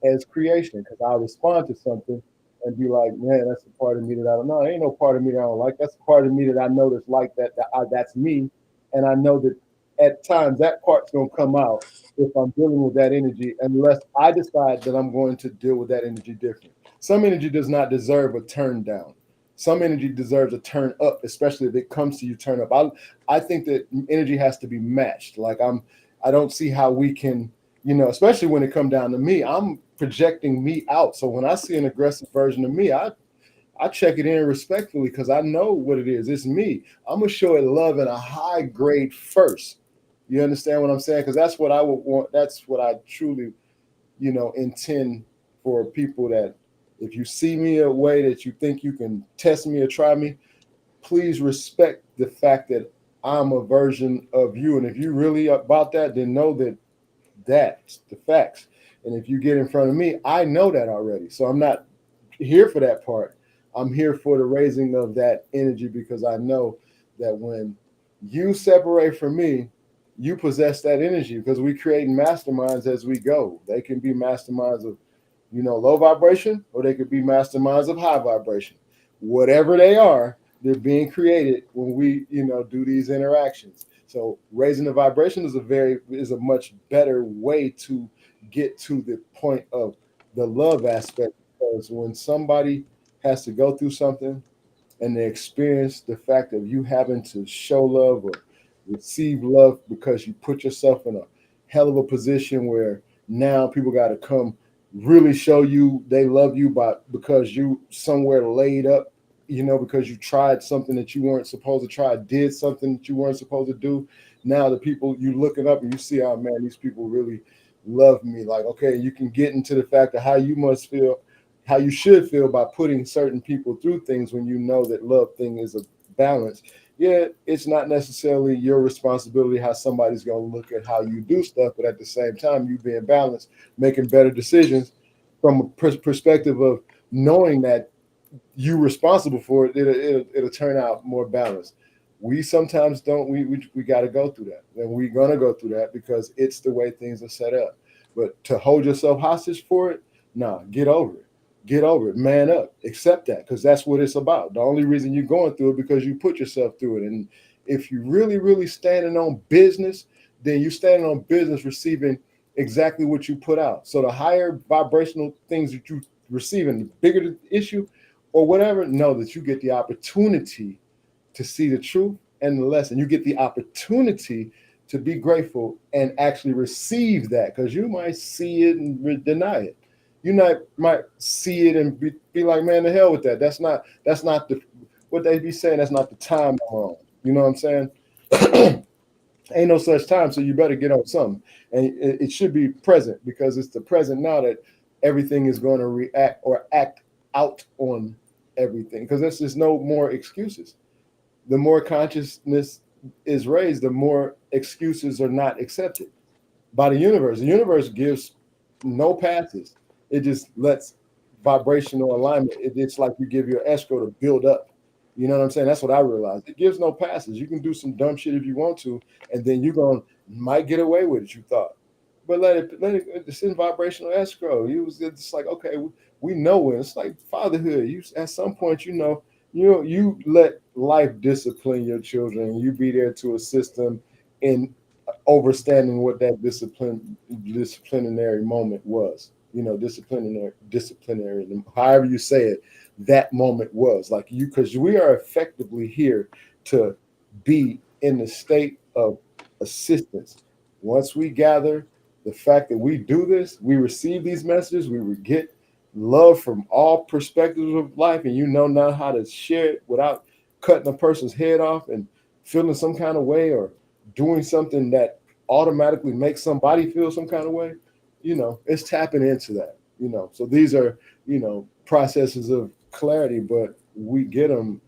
as creation, because I respond to something and be like, man, that's a part of me that I don't know. Ain't no part of me that I don't like. That's a part of me that I know that's like that. That's me, and I know that at times that part's gonna come out if I'm dealing with that energy, unless I decide that I'm going to deal with that energy different. Some energy does not deserve a turn down. Some energy deserves a turn up, especially if it comes to you turn up. I think that energy has to be matched. I don't see how we can, especially when it come down to me, I'm projecting me out. So when I see an aggressive version of me, I check it in respectfully, because I know what it is. It's me. I'm gonna show it love in a high grade first. You understand what I'm saying? Because that's what I would want. That's what I truly, intend for people. That if you see me a way that you think you can test me or try me, please respect the fact that I'm a version of you. And if you really about that, then know that that's the facts. And if you get in front of me, I know that already. So I'm not here for that part. I'm here for the raising of that energy, because I know that when you separate from me, you possess that energy, because we create masterminds as we go. They can be masterminds of, low vibration, or they could be masterminds of high vibration. Whatever they are, they're being created when we, do these interactions. So raising the vibration is a much better way to get to the point of the love aspect. Because when somebody has to go through something and they experience the fact of you having to show love or receive love, because you put yourself in a hell of a position where now people got to come really show you they love you because you somewhere laid up, because you tried something that you weren't supposed to try, did something that you weren't supposed to do. Now the people you looking up and you see, oh man, these people really love me. Like, okay, you can get into the fact of how you must feel, how you should feel by putting certain people through things, when you know that love thing is a balance. Yeah, it's not necessarily your responsibility how somebody's going to look at how you do stuff, but at the same time, you being balanced, making better decisions from a perspective of knowing that you responsible for it, it'll turn out more balanced. We sometimes don't. We got to go through that, and we're gonna go through that because it's the way things are set up. But to hold yourself hostage for it, nah, get over it. Get over it. Man up. Accept that, because that's what it's about. The only reason you're going through it because you put yourself through it. And if you really standing on business, then you standing on business receiving exactly what you put out. So the higher vibrational things that you receiving, the bigger the issue or whatever, know that you get the opportunity to see the truth and the lesson. You get the opportunity to be grateful and actually receive that, because you might see it and deny it. You might see it and be like, man, the hell with that. That's not the what they be saying. That's not the time I'm on. You know what I'm saying? Ain't no such time, so you better get on something. And it should be present, because it's the present now that everything is going to react or act out on everything, because there's just no more excuses. The more consciousness is raised, the more excuses are not accepted by the universe. The universe gives no passes. It just lets vibrational alignment. It's like you give your escrow to build up. You know what I'm saying? That's what I realized. It gives no passes. You can do some dumb shit if you want to, and then you might get away with it, you thought. But let it it's in vibrational escrow. It's like, okay, we know when. It's like fatherhood. You at some point, you let life discipline your children. You be there to assist them in overstanding what that disciplinary moment was. Disciplinary, however you say it, that moment was like you, because we are effectively here to be in the state of assistance. Once we gather the fact that we do this, we receive these messages, we would get love from all perspectives of life, and you know now how to share it without cutting a person's head off and feeling some kind of way or doing something that automatically makes somebody feel some kind of way. It's tapping into that. So these are processes of clarity, but we get them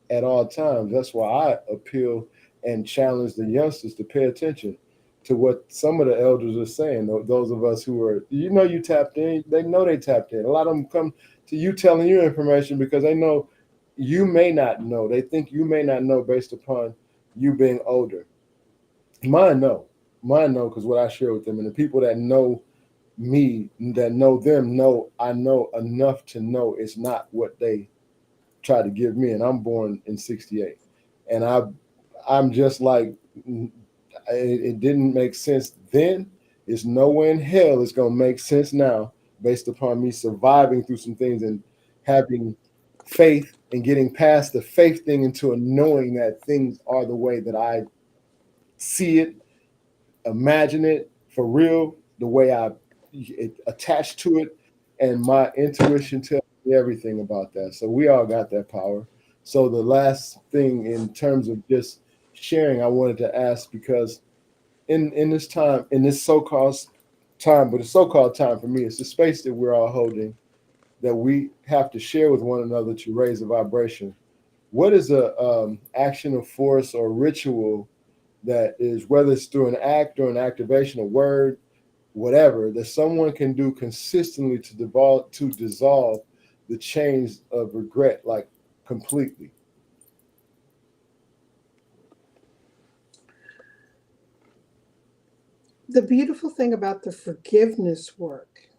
at all times. That's why I appeal and challenge the youngsters to pay attention to what some of the elders are saying. Those of us who are, you tapped in, they know they tapped in. A lot of them come to you telling you information because they know you may not know. They think you may not know based upon you being older. Mine know. Mine know because what I share with them, and the people that know me, that know them, know I know enough to know it's not what they try to give me. And I'm born in '68, and I'm just like, it didn't make sense then. It's nowhere in hell it's gonna make sense now, based upon me surviving through some things and having faith and getting past the faith thing into a knowing that things are the way that I see it, imagine it for real, the way I attach to it, and my intuition tells me everything about that. So we all got that power. So the last thing in terms of just sharing, I wanted to ask, because in this time, in this so-called time, but the so-called time for me, it's the space that we're all holding, that we have to share with one another to raise the vibration. What is a action of force or ritual that is, whether it's through an act or an activation, a word, whatever, that someone can do consistently to dissolve the chains of regret, like completely? The beautiful thing about the forgiveness work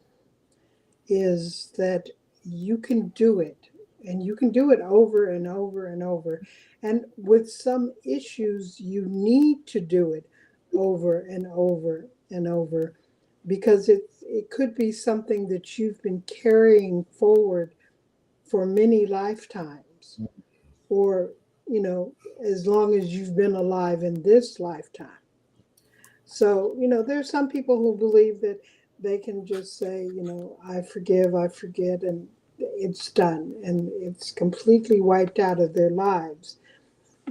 is that you can do it, and you can do it over and over and over. And with some issues, you need to do it over and over and over, because it could be something that you've been carrying forward for many lifetimes, or as long as you've been alive in this lifetime. So, there's some people who believe that they can just say, I forgive, I forget, and it's done, and it's completely wiped out of their lives.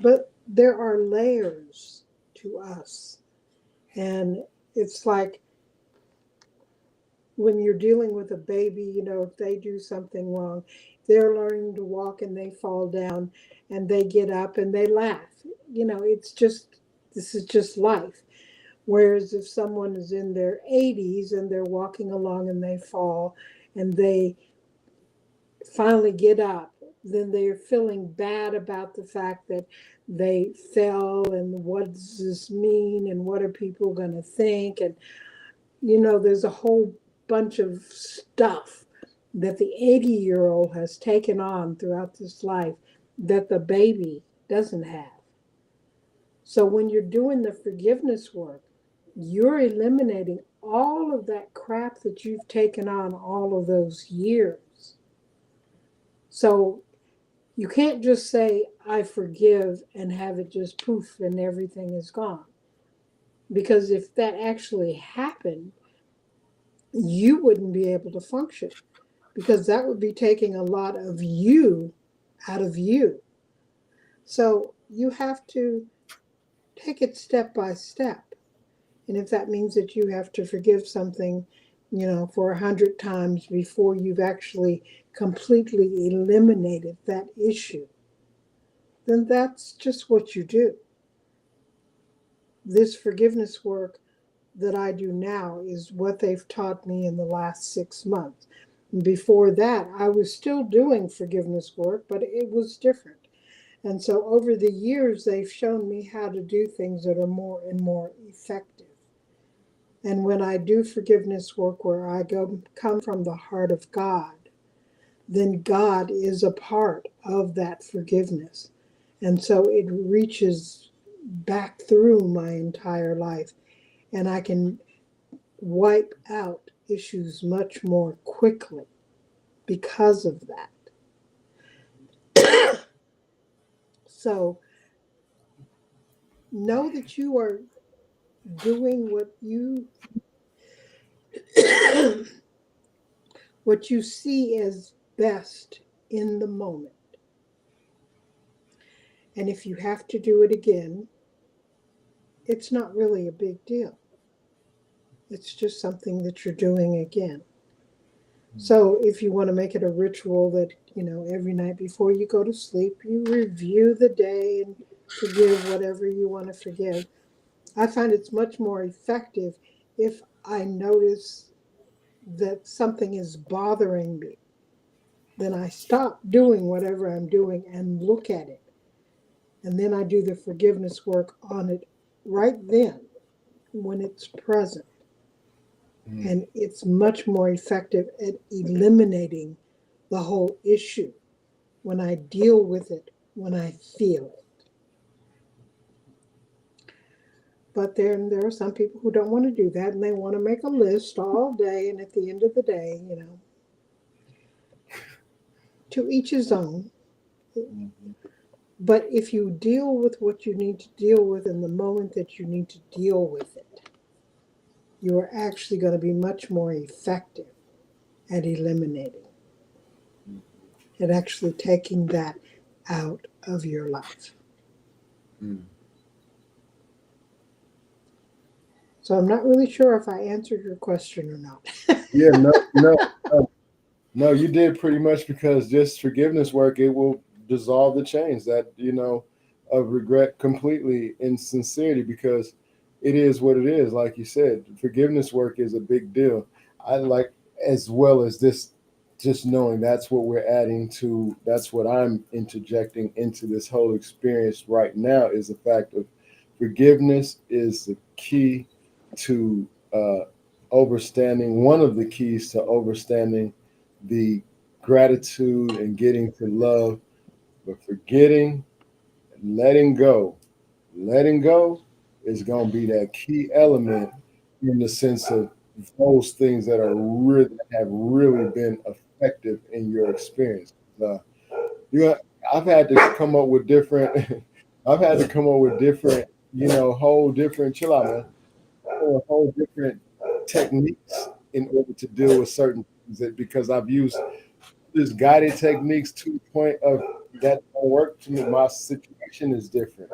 But there are layers to us. And it's like when you're dealing with a baby, if they do something wrong, they're learning to walk and they fall down and they get up and they laugh. It's just, this is just life. Whereas if someone is in their 80s and they're walking along and they fall and they finally get up, then they're feeling bad about the fact that they fell, and what does this mean, and what are people going to think? And, there's a whole bunch of stuff that the 80-year-old has taken on throughout this life that the baby doesn't have. So when you're doing the forgiveness work, you're eliminating all of that crap that you've taken on all of those years. So you can't just say, I forgive, and have it just poof and everything is gone. Because if that actually happened, you wouldn't be able to function, because that would be taking a lot of you out of you. So you have to take it step by step. And if that means that you have to forgive something, for 100 times before you've actually completely eliminated that issue, then that's just what you do. This forgiveness work that I do now is what they've taught me in the last 6 months. Before that, I was still doing forgiveness work, but it was different. And so over the years, they've shown me how to do things that are more and more effective. And when I do forgiveness work where come from the heart of God, then God is a part of that forgiveness. And so it reaches back through my entire life, and I can wipe out issues much more quickly because of that. So know that you are doing what you what you see as best in the moment. And if you have to do it again, it's not really a big deal. It's just something that you're doing again. So if you want to make it a ritual that, every night before you go to sleep, you review the day and forgive whatever you want to forgive. I find it's much more effective if I notice that something is bothering me. Then I stop doing whatever I'm doing and look at it. And then I do the forgiveness work on it right then when it's present. And it's much more effective at eliminating the whole issue when I deal with it, when I feel it. But then there are some people who don't want to do that, and they want to make a list all day, and at the end of the day, to each his own. But if you deal with what you need to deal with in the moment that you need to deal with it, you are actually going to be much more effective at eliminating, at actually taking that out of your life. So I'm not really sure if I answered your question or not. Yeah, no, you did pretty much, because just forgiveness work, it will dissolve the chains that, of regret completely in sincerity, because it is what it is. Like you said, forgiveness work is a big deal. I like, as well as this, just knowing that's what we're adding to, that's what I'm interjecting into this whole experience right now, is the fact of forgiveness is the key to overstanding, one of the keys to overstanding the gratitude and getting to love. But forgetting, letting go, letting go is going to be that key element, in the sense of those things that are really, have really been effective in your experience. Uh, you know, I've had to come up with different. I've had to come up with different, whole different, chill out, man, whole different techniques in order to deal with certain things, because I've used this guided techniques to the point of that don't work to me. My situation is different.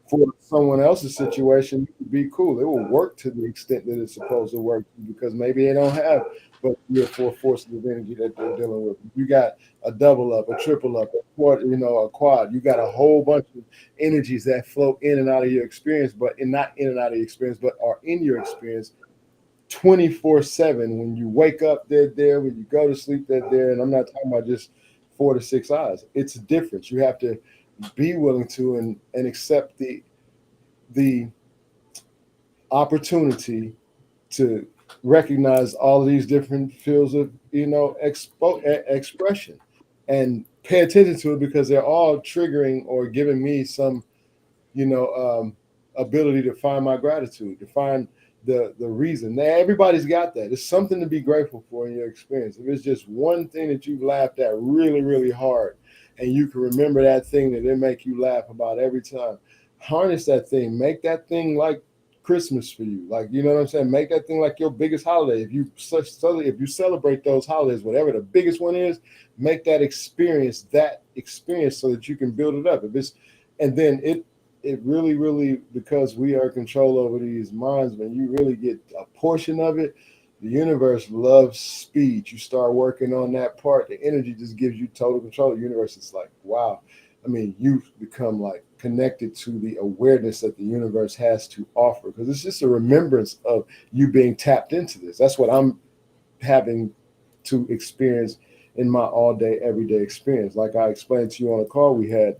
For someone else's situation, it would be cool. It will work to the extent that it's supposed to work, because maybe they don't have but 3 or 4 forces of energy that they're dealing with. You got a double up, a triple up, a quad, a quad. You got a whole bunch of energies that flow in and out of your experience, but not in and out of your experience, but are in your experience 24/7. When you wake up, they're there. When you go to sleep, they're there. And I'm not talking about just 4 to 6 hours. It's a difference. You have to be willing to and accept the opportunity to recognize all of these different fields of expression, and pay attention to it, because they're all triggering or giving me some ability to find my gratitude, to find the reason. Now, everybody's got that. It's something to be grateful for in your experience. If it's just one thing that you've laughed at really, really hard, and you can remember that thing that it make you laugh about every time, harness that thing. Make that thing like Christmas for you. Like, you know what I'm saying? Make that thing like your biggest holiday. If you celebrate those holidays, whatever the biggest one is, make that experience so that you can build it up. And then it really, really, because we are in control over these minds, when you really get a portion of it, the universe loves speed. You start working on that part, the energy just gives you total control. The universe is like, wow. I mean, you become like connected to the awareness that the universe has to offer, because it's just a remembrance of you being tapped into this. That's what I'm having to experience in my all day, everyday experience. Like I explained to you on the call, we had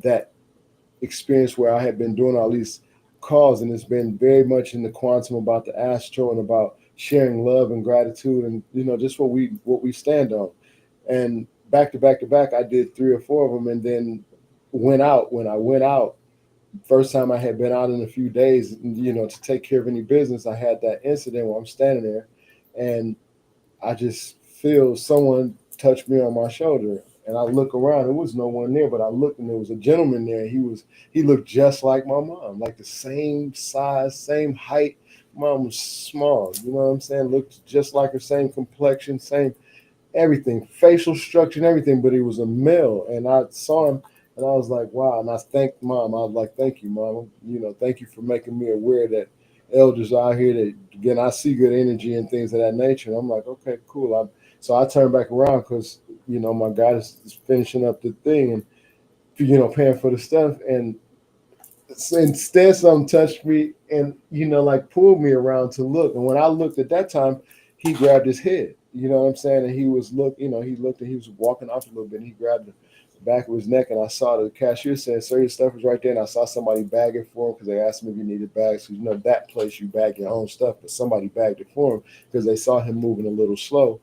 that experience where I had been doing all these calls, and it's been very much in the quantum, about the astro, and about sharing love and gratitude, and just what we stand on. And back to back to back, I did 3 or 4 of them, and then went out. When I went out, first time I had been out in a few days, to take care of any business, I had that incident where I'm standing there, and I just feel someone touch me on my shoulder. And I look around, there was no one there, but I looked, and there was a gentleman there. He looked just like my mom, like the same size, same height, mom was small. You know what I'm saying? Looked just like her, same complexion, same everything, facial structure and everything, but he was a male. And I saw him and I was like, wow. And I thanked mom. I was like, thank you, mom. Thank you for making me aware that elders out here that, again, I see good energy and things of that nature. And I'm like, okay, cool. So I turned back around because, my God is finishing up the thing and, paying for the stuff. And instead, something touched me and, like pulled me around to look. And when I looked at that time, he grabbed his head. You know what I'm saying? And he was he looked and he was walking off a little bit. And he grabbed the back of his neck, and I saw the cashier saying, "Sir, your stuff is right there." And I saw somebody bag it for him because they asked him if he needed bags. Because that place you bag your own stuff, but somebody bagged it for him because they saw him moving a little slow.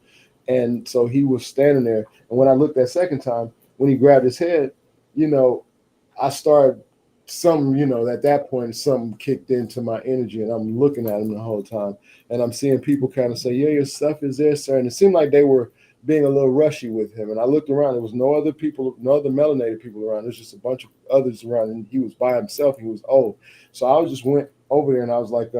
And so he was standing there. And when I looked that second time, when he grabbed his head, you know, I started something, at that point, something kicked into my energy, and I'm looking at him the whole time, and I'm seeing people kind of say, "Yeah, your stuff is there, sir." And it seemed like they were being a little rushy with him. And I looked around; there was no other people, no other melanated people around. There's just a bunch of others around, and he was by himself. He was old, so I just went over there, and I was like,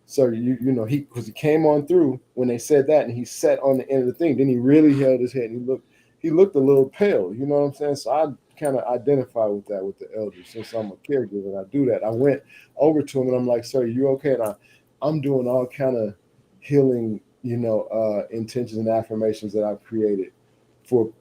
"Sir, because he came on through when they said that, and he sat on the end of the thing. Then he really held his head. And he looked a little pale. You know what I'm saying? So I kind of identify with that with the elders since I'm a caregiver and I do that. I went over to him and I'm like, "Sir, you okay?" And I'm doing all kind of healing, intentions and affirmations that I've created for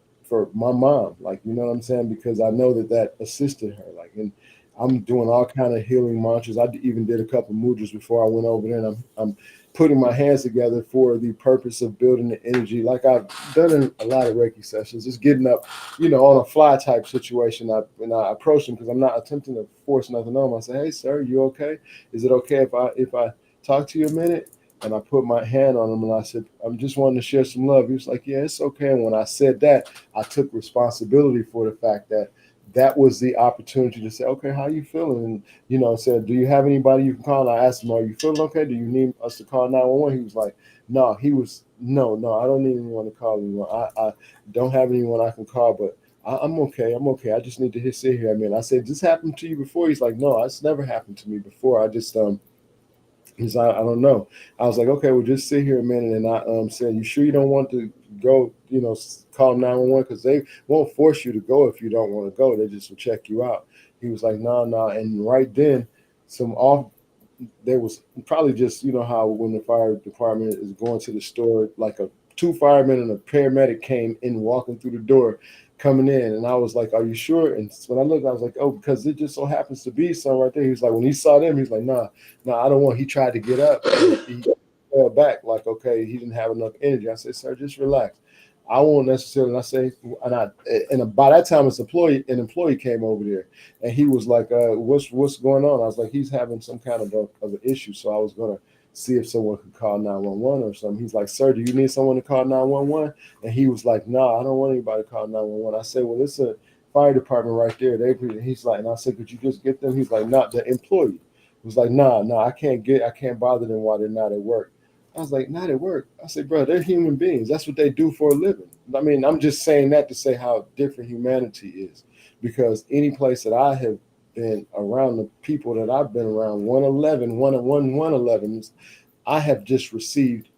my mom, like, you know what I'm saying, because I know that assisted her, like, and I'm doing all kind of healing mantras. I even did a couple mudras before I went over there, and I'm putting my hands together for the purpose of building the energy, like I've done in a lot of Reiki sessions, just getting up, on a fly type situation. I approach them because I'm not attempting to force nothing on them. I say, "Hey, sir, you okay? Is it okay if I talk to you a minute?" And I put my hand on him and I said, "I'm just wanting to share some love." He was like, "Yeah, it's okay." And when I said that, I took responsibility for the fact that was the opportunity to say, "Okay, how you feeling?" And, said, "Do you have anybody you can call?" And I asked him, "Are you feeling okay? Do you need us to call 911?" He was like, "No." No, I don't need anyone to call anyone. I don't have anyone I can call, but I'm okay. I'm okay. I just need to sit here. I mean, I said, "This happened to you before?" He's like, "No, it's never happened to me before. I just, He's like, "I don't know." I was like, "Okay, well, just sit here a minute." And I said, "You sure you don't want to go, call 911? Because they won't force you to go if you don't want to go. They just will check you out." He was like, "No, no." And right then, some off there was probably just, how when the fire department is going to the store, like two firemen and a paramedic came in walking through the door coming in, and I was like, "Are you sure?" And when I looked, I was like, "Oh, because it just so happens to be some right there." He was like, when he saw them, he's like, "Nah, nah, I don't want." He tried to get up and he fell back, like, okay, he didn't have enough energy. I said, "Sir, just relax. I won't necessarily." And I say, and by that time, an employee came over there, and he was like, what's going on?" I was like, "He's having some kind of an issue." So I was gonna see if someone could call 911 or something. He's like, "Sir, do you need someone to call 911?" And he was like, "No, I don't want anybody to call 911." I said, "Well, it's a fire department right there." He's like, and I said, "Could you just get them?" He's like, "Not the employee." He was like, "Nah, nah, I can't bother them while they're not at work." I was like, "Not at work." I said, "Bro, they're human beings. That's what they do for a living." I mean, I'm just saying that to say how different humanity is, because any place that I have been around, the people that I've been around, 111, 111, I have just received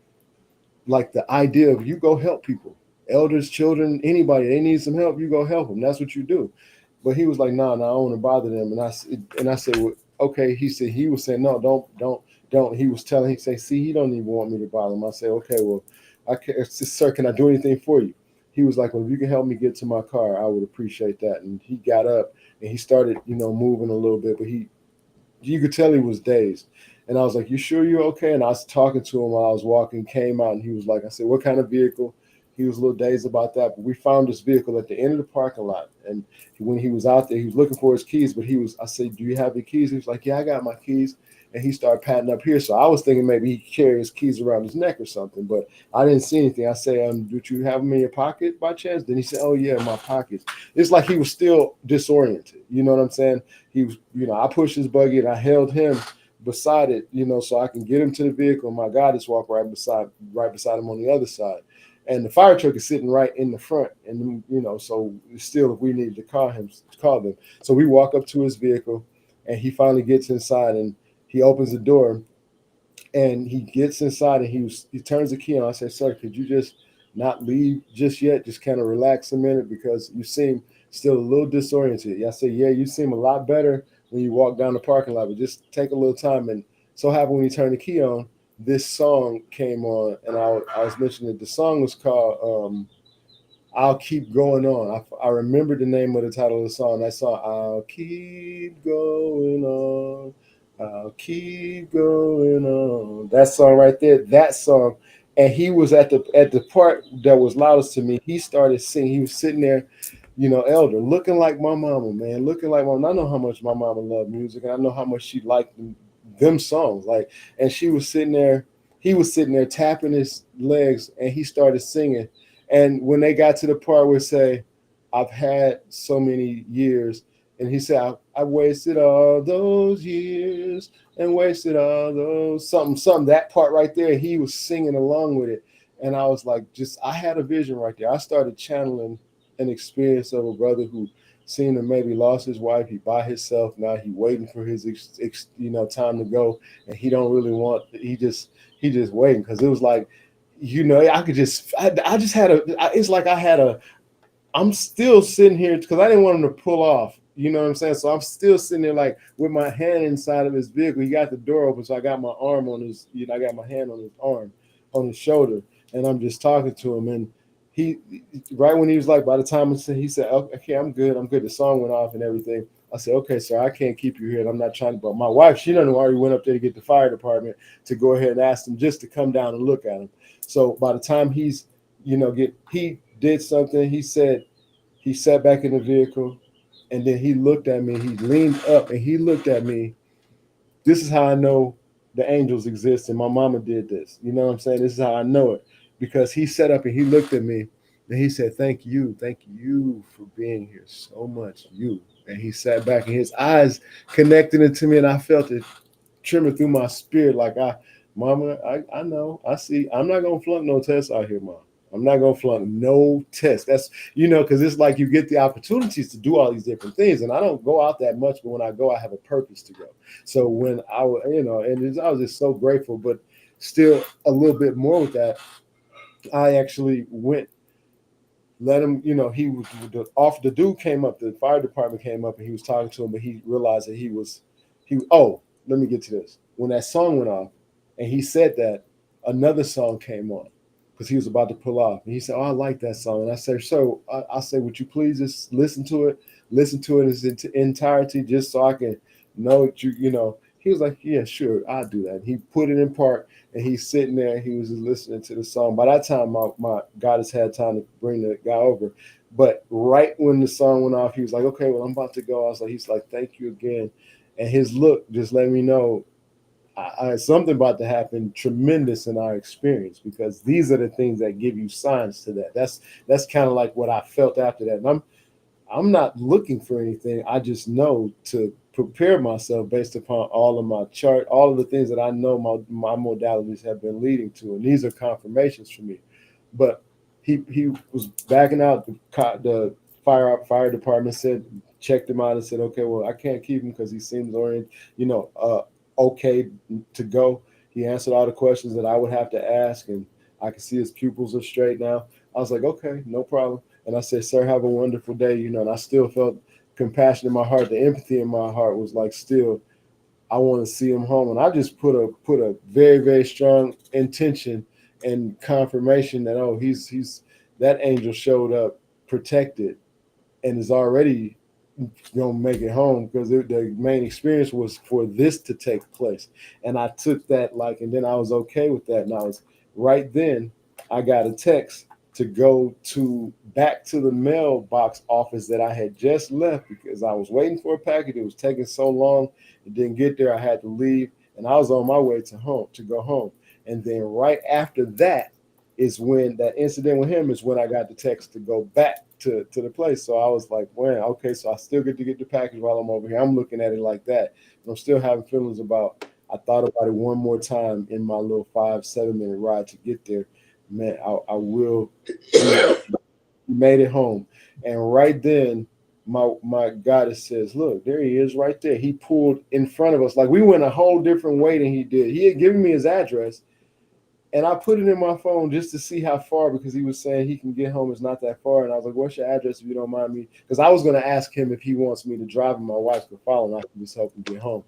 like the idea of, you go help people, elders, children, anybody, they need some help, you go help them. That's what you do. But he was like, "No, no, I don't want to bother them." And I said, "Well, okay." He was saying, "No, don't." He was telling, he said, "See, he don't even want me to bother him." I said, "Okay, well, I can, sir, can I do anything for you?" He was like, "Well, if you can help me get to my car, I would appreciate that." And he got up and he started, moving a little bit, but you could tell he was dazed. And I was like, "You sure you're okay?" And I was talking to him while I was walking, came out, and he was like, I said, "What kind of vehicle?" He was a little dazed about that, but we found this vehicle at the end of the parking lot. And when he was out there, he was looking for his keys, but I said, "Do you have your keys?" He was like, "Yeah, I got my keys." And he started patting up here. So I was thinking maybe he carried his keys around his neck or something, but I didn't see anything. I say, "Did you have them in your pocket by chance?" Then he said, "Oh yeah, in my pockets." It's like he was still disoriented. You know what I'm saying? He was, I pushed his buggy and I held him beside it, so I can get him to the vehicle. My God, just walk right beside him on the other side. And the fire truck is sitting right in the front. And, so still, if we needed to call them. So we walk up to his vehicle and he finally gets inside and he opens the door And he gets inside and he turns the key on. I said, "Sir, could you just not leave just yet? Just kind of relax a minute because you seem still a little disoriented." I said, "Yeah, you seem a lot better when you walk down the parking lot, but just take a little time." And so happened when he turned the key on, this song came on, and I was mentioning that the song was called "I'll Keep Going On." I remember the name of the title of the song. That song, "I'll keep going on, I'll keep going on." That song right there, that song. And he was at the part that was loudest to me. He started singing. He was sitting there, elder, looking like my mama, man, looking like my. I know how much my mama loved music, and I know how much she liked them songs. Like, and she was sitting there. He was sitting there tapping his legs, and he started singing. And when they got to the part where say, "I've had so many years," and he said, I wasted all those years and wasted all those something, that part right there, he was singing along with it. And I was like, I had a vision right there. I started channeling an experience of a brother who seemed to maybe lost his wife. He by himself now. He waiting for his time to go, and he don't really want. He just waiting because it was like, I could I just had it's like I had I'm still sitting here because I didn't want him to pull off. You know what I'm saying? So I'm still sitting there like with my hand inside of his vehicle. He got the door open, so I got my arm on his, I got my hand on his arm, on his shoulder, and I'm just talking to him. And he, right when he was like, by the time he said, "Okay, I'm good, I'm good." The song went off and everything. I said, "Okay, sir, I can't keep you here, and I'm not trying to." But my wife, she done already went up there to get the fire department to go ahead and ask them just to come down and look at him. So by the time he did something, he sat back in the vehicle, and then he looked at me. He leaned up and he looked at me. This is how I know the angels exist, and my mama did this. You know what I'm saying? This is how I know it, because he sat up and he looked at me, and he said, thank you for being here so much, you." And he sat back, and his eyes connected into me, and I felt it tremor through my spirit, like, "Mama, I know, I see. I'm not gonna flunk no tests out here, Mom. I'm not gonna flunk no test." That's because it's like you get the opportunities to do all these different things, and I don't go out that much, but when I go, I have a purpose to go. So when I was, I was just so grateful, but still a little bit more with that. I actually went, let him, he was off. The dude came up, the fire department came up, and he was talking to him, but he realized that oh, let me get to this. When that song went off and he said that, another song came on because he was about to pull off. And he said, "Oh, I like that song." And I said, "So I said, would you please just listen to it in its entirety, just so I can know that He was like, "Yeah, sure, I'll do that." And he put it in part, and he's sitting there. He was just listening to the song. By that time, my goddess had time to bring the guy over. But right when the song went off, he was like, "Okay, well, I'm about to go." He's like, "Thank you again." And his look just let me know something about to happen tremendous in our experience, because these are the things that give you signs to that. That's kind of like what I felt after that. And I'm not looking for anything. I just know to prepare myself based upon all of my chart, all of the things that I know my modalities have been leading to, and these are confirmations for me. But he was backing out. The fire department checked him out and said, "Okay, well, I can't keep him because he seems oriented, okay to go." He answered all the questions that I would have to ask, and I could see his pupils are straight now. I was like, "Okay, no problem." And I said, "Sir, have a wonderful day." And I still felt compassion in my heart. The empathy in my heart was like, still, I want to see him home. And I just put a very, very strong intention and confirmation that, oh, he's that angel showed up protected and is already gonna make it home, because the main experience was for this to take place. And I took that, and then I was okay with that. And I was right then, I got a text to go back to the mailbox office that I had just left, because I was waiting for a package. It was taking so long, it didn't get there. I had to leave, and I was on my way to go home. And then right after that is when that incident with him is when I got the text to go back to the place. So I was like, "Man, okay, so I still get to get the package while I'm over here." I'm looking at it like that. And I'm still having feelings about, I thought about it one more time in my little 5-7 minute ride to get there. Man, I will. He made it home. And right then, my goddess says, "Look, there he is, right there." He pulled in front of us, like we went a whole different way than he did. He had given me his address, and I put it in my phone just to see how far, because he was saying he can get home. It's not that far, and I was like, "What's your address, if you don't mind me?" Because I was going to ask him if he wants me to drive, and my wife could follow, and I can just help him get home.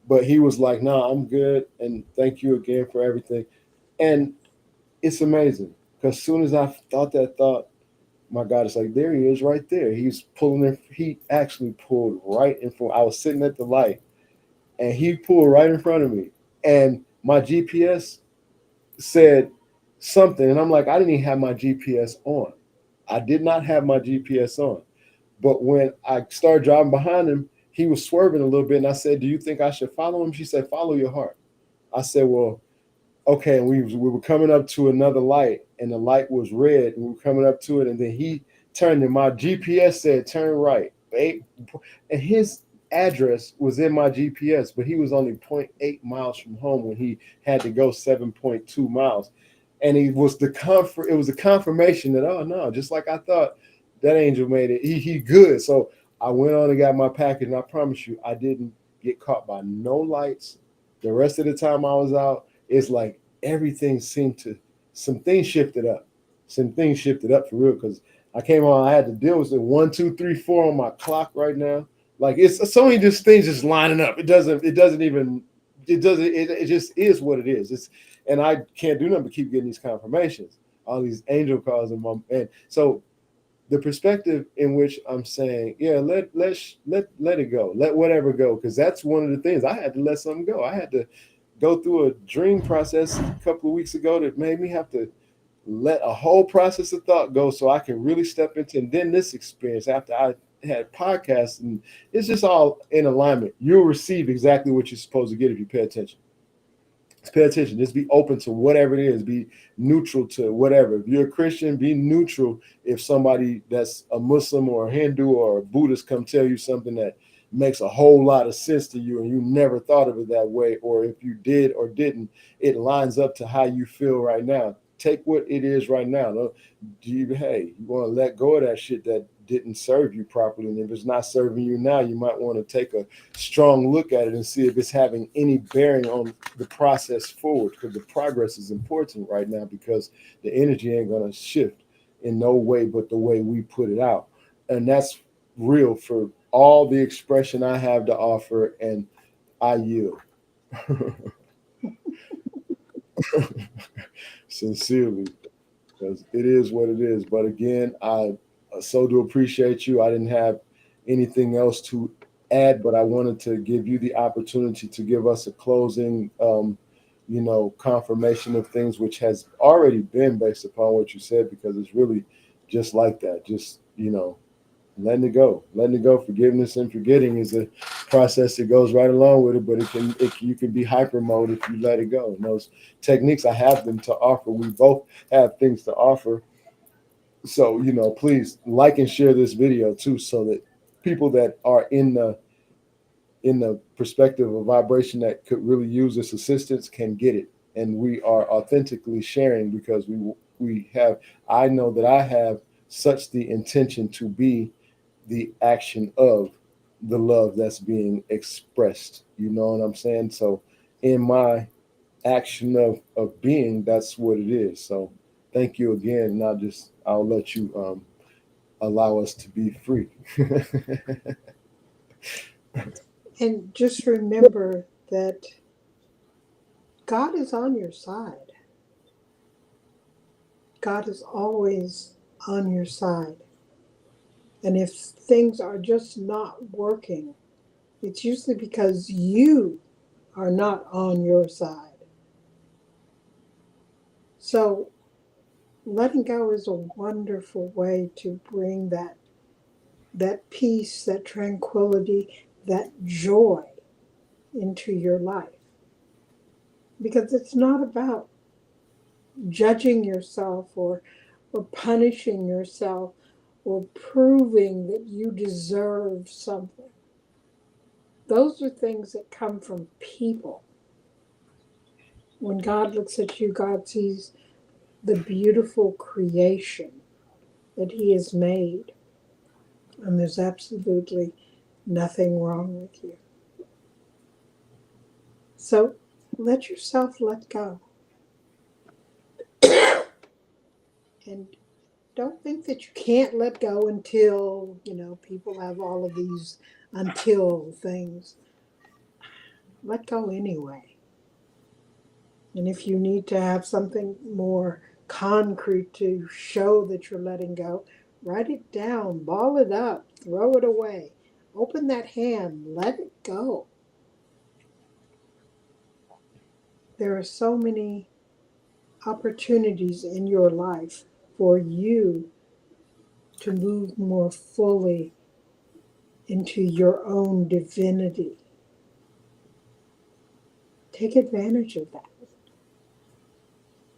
But he was like, "No, I'm good, and thank you again for everything." And it's amazing, because as soon as I thought that thought, my God, it's like, there he is right there. He's pulling in. He actually pulled right in front. I was sitting at the light, and he pulled right in front of me. And my GPS said something, and I'm like, I didn't even have my GPS on. I did not have my GPS on. But when I started driving behind him, he was swerving a little bit, and I said, "Do you think I should follow him?" She said, "Follow your heart." I said, "Well, okay." And we were coming up to another light, and the light was red, and we were coming up to it, and then he turned, and my GPS said turn right. And his address was in my GPS, but he was only zero point 0.8 miles from home when he had to go 7.2 miles. And he was the comfort. It was a confirmation that, oh no, just like I thought, that angel made it. He good. So I went on and got my package, and I promise you, I didn't get caught by no lights. The rest of the time I was out, it's like everything seemed to, some things shifted up. Some things shifted up for real, because I came on, I had to deal with it 1, 2, 3, 4 on my clock right now. Like it's so many just things just lining up. It doesn't even, it just is what it is. It's, and I can't do nothing but keep getting these confirmations, all these angel calls, and so the perspective in which I'm saying, yeah, let it go, let whatever go, because that's one of the things I had to let something go. I had to go through a dream process a couple of weeks ago that made me have to let a whole process of thought go so I can really step into, and then this experience after I had podcasts, and it's just all in alignment. You'll receive exactly what you're supposed to get if you pay attention. Just pay attention. Just be open to whatever it is. Be neutral to whatever. If you're a Christian, be neutral. If somebody that's a Muslim or a Hindu or a Buddhist come tell you something that makes a whole lot of sense to you and you never thought of it that way, or if you did or didn't, it lines up to how you feel right now. Take what it is right now. Hey, you want to let go of that shit that didn't serve you properly, and if it's not serving you now, you might want to take a strong look at it and see if it's having any bearing on the process forward, because the progress is important right now, because the energy ain't going to shift in no way but the way we put it out. And that's real for all the expression I have to offer, and I yield. Sincerely, because it is what it is. But again, I so do appreciate you. I didn't have anything else to add, but I wanted to give you the opportunity to give us a closing, confirmation of things, which has already been based upon what you said, because it's really just like that. Just, letting it go, letting it go. Forgiveness and forgetting is a process that goes right along with it, but you can be hyper mode if you let it go. And those techniques, I have them to offer. We both have things to offer. So, please like and share this video too, so that people that are in the perspective of vibration that could really use this assistance can get it. And we are authentically sharing, because we have, I know that I have such the intention to be the action of the love that's being expressed. You know what I'm saying? So in my action of being, that's what it is. So thank you again. Now just I'll let you allow us to be free. And just remember that God is on your side. God is always on your side. And if things are just not working, it's usually because you are not on your side. So letting go is a wonderful way to bring that peace, that tranquility, that joy into your life. Because it's not about judging yourself or punishing yourself or proving that you deserve something. Those are things that come from people. When God looks at you, God sees the beautiful creation that He has made. And there's absolutely nothing wrong with you. So let yourself let go. And don't think that you can't let go until, people have all of these until things. Let go anyway. And if you need to have something more concrete to show that you're letting go, write it down, ball it up, throw it away. Open that hand, let it go. There are so many opportunities in your life for you to move more fully into your own divinity. Take advantage of that.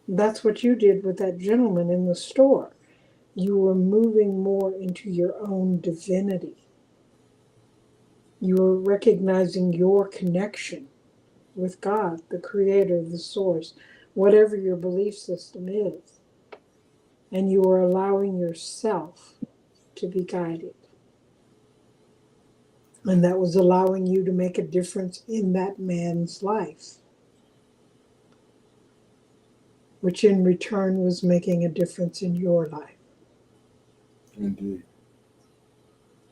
That's what you did with that gentleman in the store. You were moving more into your own divinity. You were recognizing your connection with God, the creator, the source, whatever your belief system is. And you are allowing yourself to be guided. And that was allowing you to make a difference in that man's life, which in return was making a difference in your life. Indeed.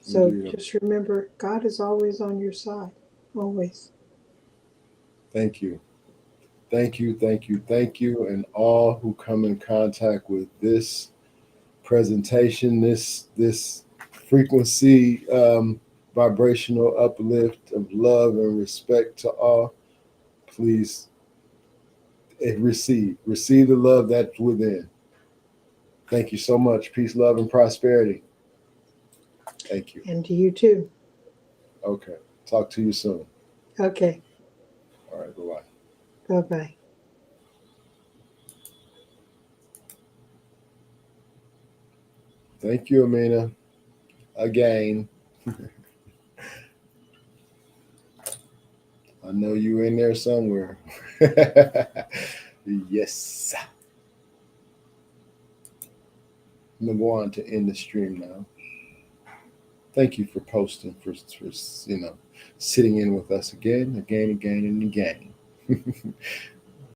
So Indeed. just remember, God is always on your side, always. Thank you. Thank you, thank you, thank you, and all who come in contact with this presentation, this frequency, vibrational uplift of love and respect to all. Please receive the love that's within. Thank you so much. Peace, love, and prosperity. Thank you. And to you too. Okay. Talk to you soon. Okay. All right. Bye-bye. Bye-bye. Thank you, Amina. Again. I know you in there somewhere. Yes. I'm going to go on to end the stream now. Thank you for posting, for sitting in with us again, and again.